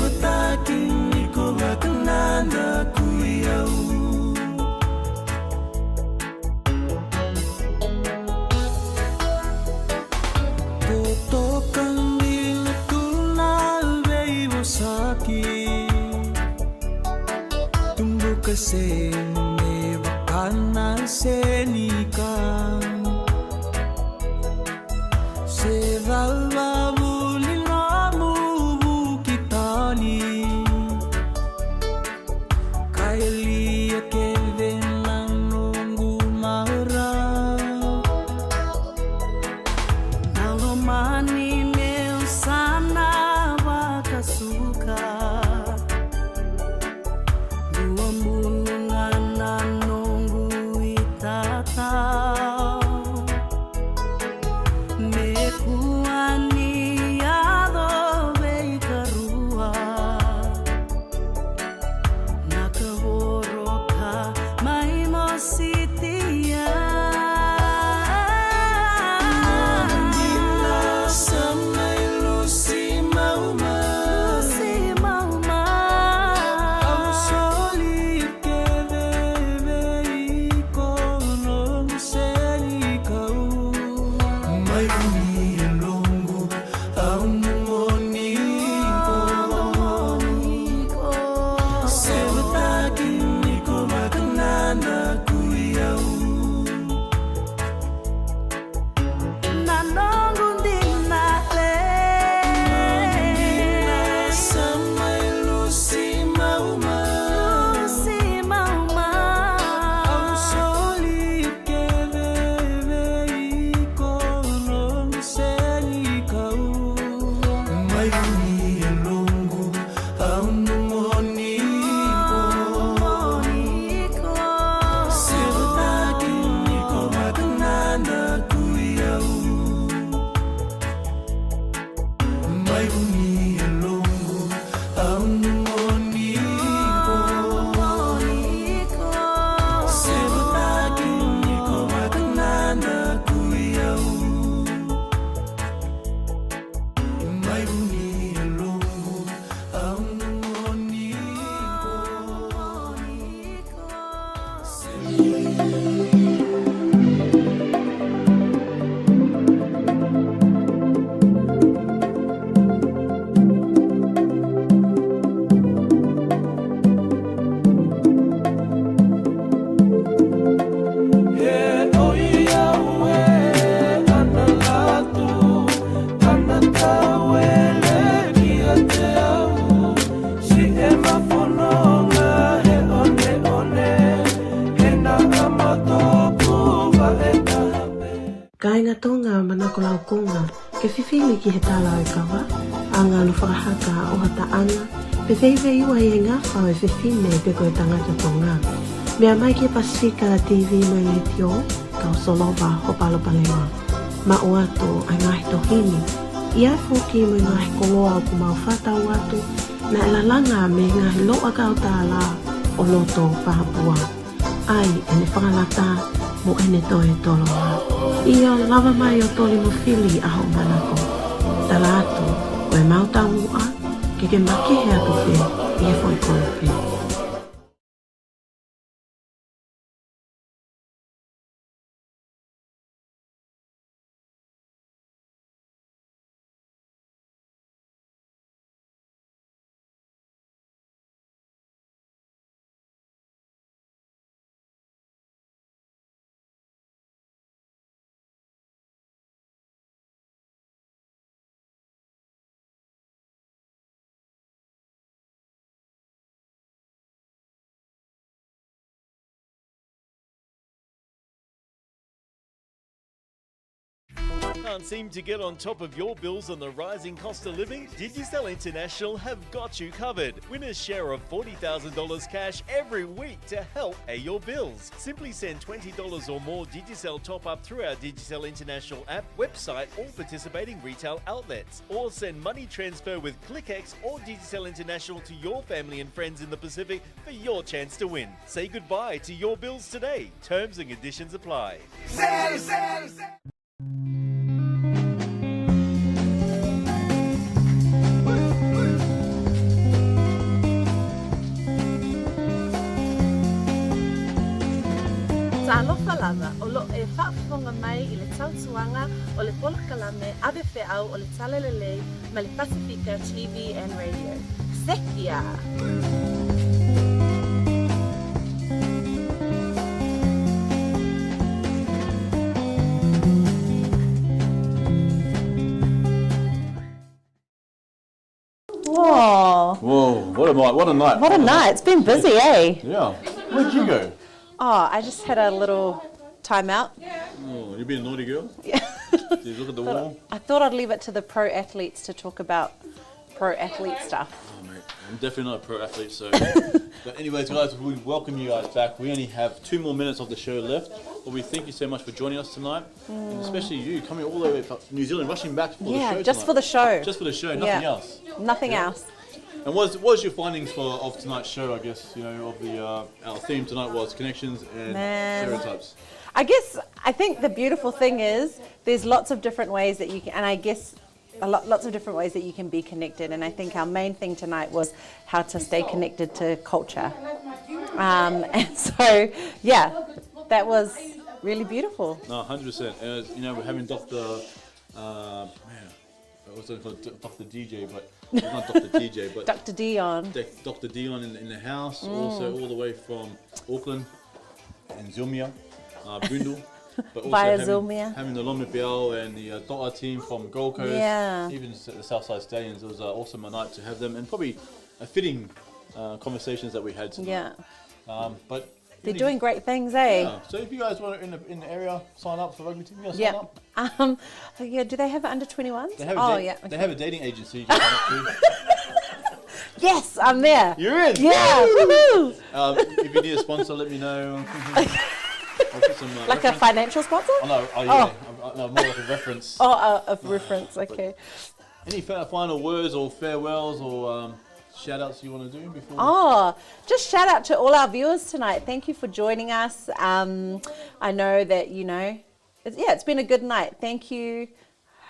se me bakana senika se valva mulina mu kitani kaili ke venanungu mara nalomani meu sana wakasuka Kainga Tonga manakolau konga ke fifili ki he tala e kawa anga no whakahaka o hata anga pe feive iwa i ngā whau e fifine pe koe tangata Tonga mea mai ki Pasifika TV mai le tio ka o soloba hopalopa lewa ma o ato ai ngahi tohini i ai fuki mo ngahi koloa o kumau whatau atu na elalanga me ngahi loa ka o tāla o loto pahapua ai ene whakalata mo ene toe toloa ia lava mai o toli mo fili a ho manako. Tala atu, koe mautangua, ke makihe atu pe, i e foi kolo pe. Can't seem to get on top of your bills on the rising cost of living? Digicel International have got you covered. Win a share of $40,000 cash every week to help pay your bills. Simply send $20 or more Digicel top-up through our Digicel International app, website or participating retail outlets. Or send money transfer with ClickX or Digicel International to your family and friends in the Pacific for your chance to win. Say goodbye to your bills today. Terms and conditions apply. Sa alofa lava o lo e whaafonga mai I le tautuanga o le pola kalame ave whiau o le talelele ma le Pasifika TV and Radio. Sekia! What a night! What a night! What a night! It's been busy, eh? Yeah. Where'd you go? Oh, I just had a little time out. Oh, you been a naughty girl? Yeah. Did you look at the wall? I thought I'd leave it to the pro athletes to talk about pro athlete stuff. Oh, mate, I'm definitely not a pro athlete, so. But anyways, guys, we welcome you guys back. We only have 2 more minutes of the show left, but we thank you so much for joining us tonight, and especially you coming all the way from New Zealand, rushing back for the show. Yeah, just for the show. Just for the show, nothing else. Nothing else. And what was your findings of tonight's show? I guess of the our theme tonight was connections and stereotypes. I think the beautiful thing is there's lots of different ways that you can, and I guess lots of different ways that you can be connected. And I think our main thing tonight was how to stay connected to culture. And so, yeah, that was really beautiful. No, 100%. And we're having Dr. I was going to call it Dr. DJ, but it's not Dr. DJ, but Dr. Dion. Dr. Dion in the house, also all the way from Auckland and Zumia, Brindle. But also having the Lomipiao and the Toa team from Gold Coast, even the Southside Stallions. It was awesome a night to have them, and probably a fitting conversations that we had tonight. Yeah. But they're doing great things, eh? Yeah. So if you guys want to in the area sign up for rugby team, you guys sign up. Do they have it under 21s? They have They have a dating agency you can sign up to. Yes, I'm there. You're in. Yeah. Woohoo! If you need a sponsor, let me know. I'll put some, like reference. A financial sponsor? Oh no, no, more like a reference. A reference. Okay. Any final words or farewells or shout outs you want to do before? Just shout out to all our viewers tonight. Thank you for joining us. I know that it's been a good night. Thank you.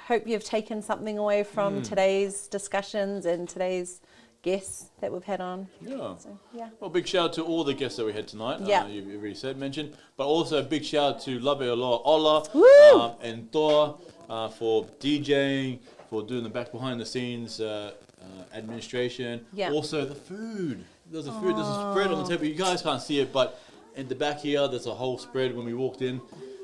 Hope you've taken something away from today's discussions and today's guests that we've had on. Yeah. So, yeah. Well, big shout out to all the guests that we had tonight. Yeah. You've already mentioned, but also a big shout out to Lefaoali'i and Toa for DJing, for doing the behind the scenes administration. Yeah. Also the food. There's a food. There's a spread on the table. You guys can't see it, but in the back here, there's a whole spread when we walked in.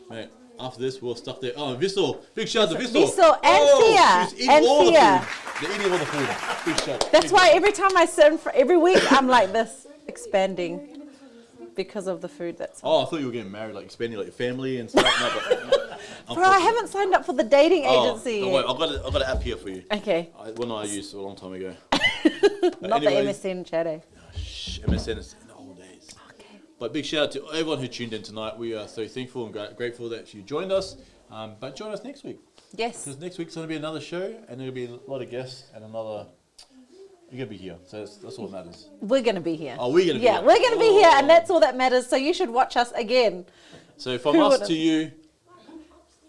Mate, after this, we'll stuff there. Oh, Vissel. Big shout out to Vissel. Vissel and Fia. She's eating all the food. They're eating all the food. Big shout. That's why every time I sit every week, I'm like this, expanding because of the food that's. I thought you were getting married, like expanding like your family and stuff. No, but, bro, I haven't signed up for the dating agency. Don't worry, I've got an app here for you. Okay. One I used a long time ago. Not the MSN chat, eh? MSN is in the old days. Okay. But big shout out to everyone who tuned in tonight. We are so thankful and grateful that you joined us. But join us next week. Yes. Because next week's going to be another show, and there'll be a lot of guests and another. You're going to be here, so that's all that matters. We're going to be here. Oh, we're going to be here. Yeah, we're going to be here, and that's all that matters. So you should watch us again. So from us to you,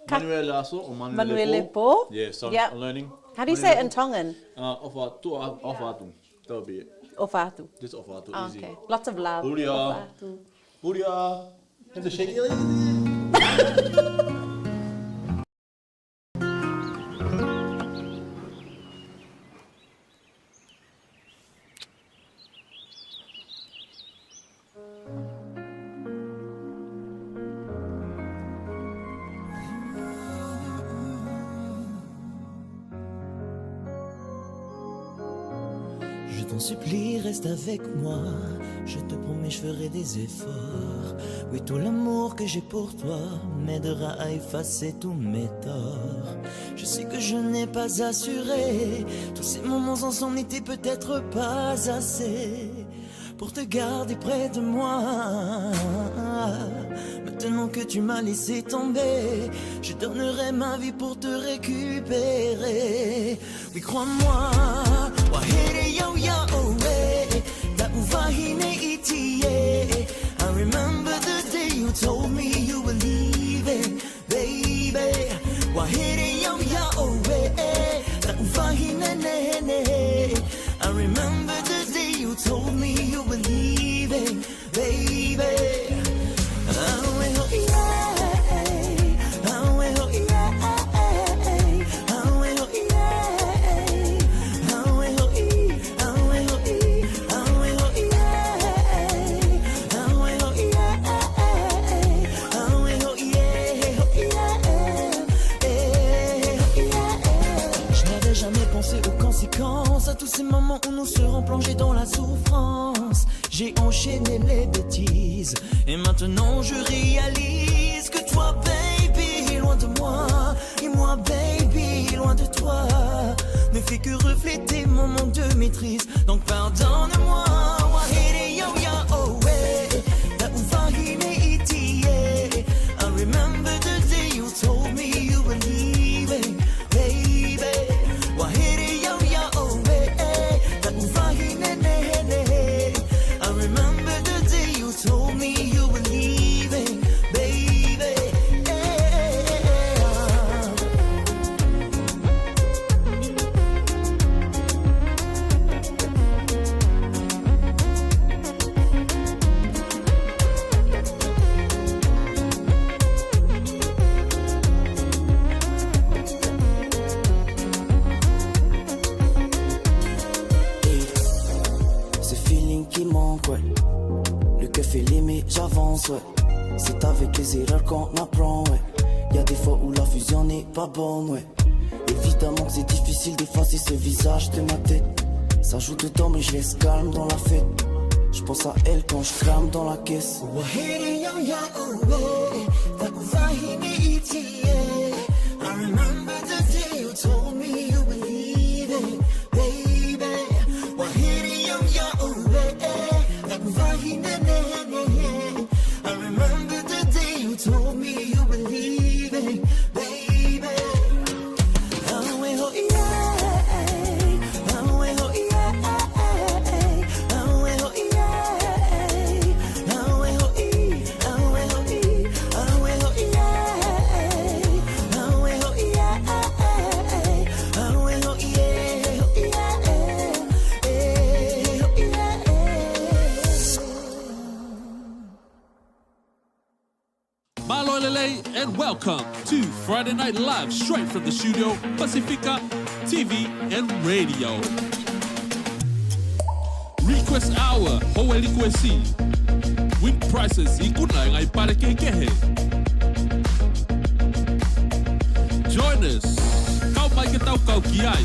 Manuel Lasso or Manuel Po. Yeah, so I'm learning. How do you say it in Tongan? Ofatu. That'll be it. Ofatu. Just Ofatu, easy. Okay. Lots of love. Buria. Buria. Have to shake it. Je t'en supplie, reste avec moi. Je te promets, je ferai des efforts. Oui, tout l'amour que j'ai pour toi m'aidera à effacer tous mes torts. Je sais que je n'ai pas assuré. Tous ces moments ensemble n'étaient peut-être pas assez pour te garder près de moi. Maintenant que tu m'as laissé tomber, je donnerai ma vie pour te récupérer. Oui, crois-moi. I remember the day you told me you were leaving, baby. I remember the day you told me you were leaving, baby. penser aux conséquences, à tous ces moments où nous serons plongés dans la souffrance. J'ai enchaîné les bêtises et maintenant je réalise que toi, baby, loin de moi, et moi, baby, loin de toi, ne fait que refléter mon manque de maîtrise. Donc pardonne-moi. I remember the day you told me you were leaving, baby. I remember the day you told me you were leaving, baby. Qui manque, ouais. Le cœur fait l'aimer, j'avance, ouais. C'est avec les erreurs qu'on apprend, ouais. Y'a des fois où la fusion n'est pas bonne, ouais. Évidemment que c'est difficile d'effacer ce visage de ma tête. Ça joue dedans mais je laisse calme dans la fête. Je pense à elle quand je crame dans la caisse. I remember the day you told me you were leaving, baby. I remember the day you told me you were leaving, baby. And welcome to Friday Night Live, straight from the studio, Pasifika TV and Radio. Request Hour, Hoe Liquesi. Win prices, ikuna ngai pare kekehe. Join us, kau mai ke tau kau kiai.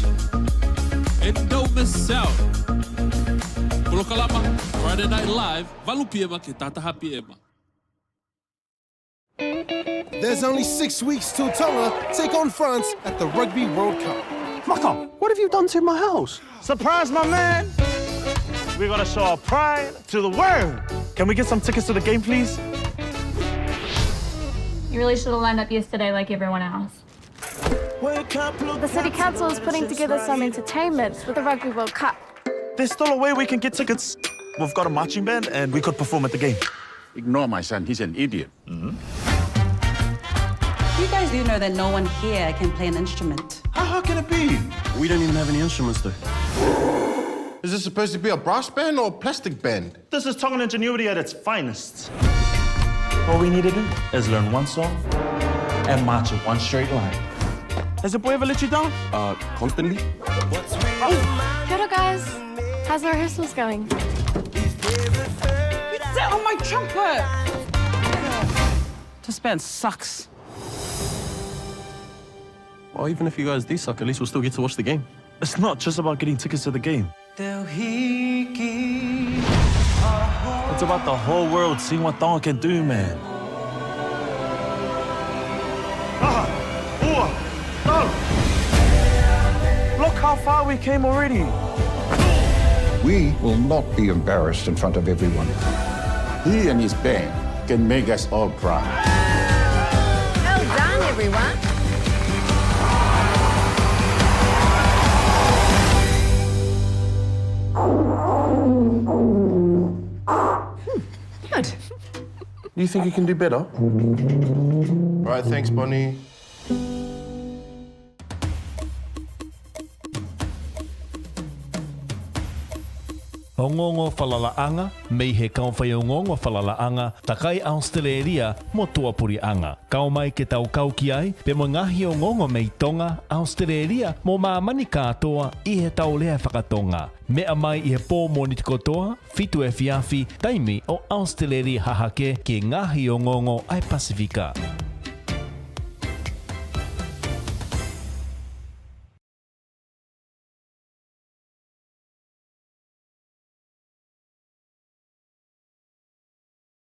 And don't miss out. Polokalama, Friday Night Live, valupiema ke tatahapi ema. There's only 6 weeks till Tonga take on France at the Rugby World Cup. Maka, what have you done to my house? Surprise, my man! We're gonna show our pride to the world. Can we get some tickets to the game, please? You really should have lined up yesterday like everyone else. The City Council is putting together some entertainment with the Rugby World Cup. There's still a way we can get tickets. We've got a marching band and we could perform at the game. Ignore my son, he's an idiot. You guys do know that no one here can play an instrument. How can it be? We don't even have any instruments though. Is this supposed to be a brass band or a plastic band? This is Tongan ingenuity at its finest. All we need to do is learn one song and march in one straight line. Has the boy ever let you down? Constantly. Kia ora, guys. How's the rehearsals going? Sit on my trumpet! This band sucks. Well, even if you guys do suck, at least we'll still get to watch the game. It's not just about getting tickets to the game. It's about the whole world seeing what Tonga can do, man. Look how far we came already. We will not be embarrassed in front of everyone. He and his band can make us all proud. Well done, everyone. Good. Do you think you can do better? All right, thanks, Bonnie. Ongongo falalaanga, mei he kaumwhai ongongo falalaanga, takai Australia mo tuapuri anga. Kau mai ke tau kau ki ai, pe mo ngahi ongongo mei Tonga, Australia mo maamani katoa I he tau lea whakatonga. Mea mai I he pō moniti kotoa, fitu e fiafi, taimi o Australia hahake ke ngahi ongongo ai Pasifika.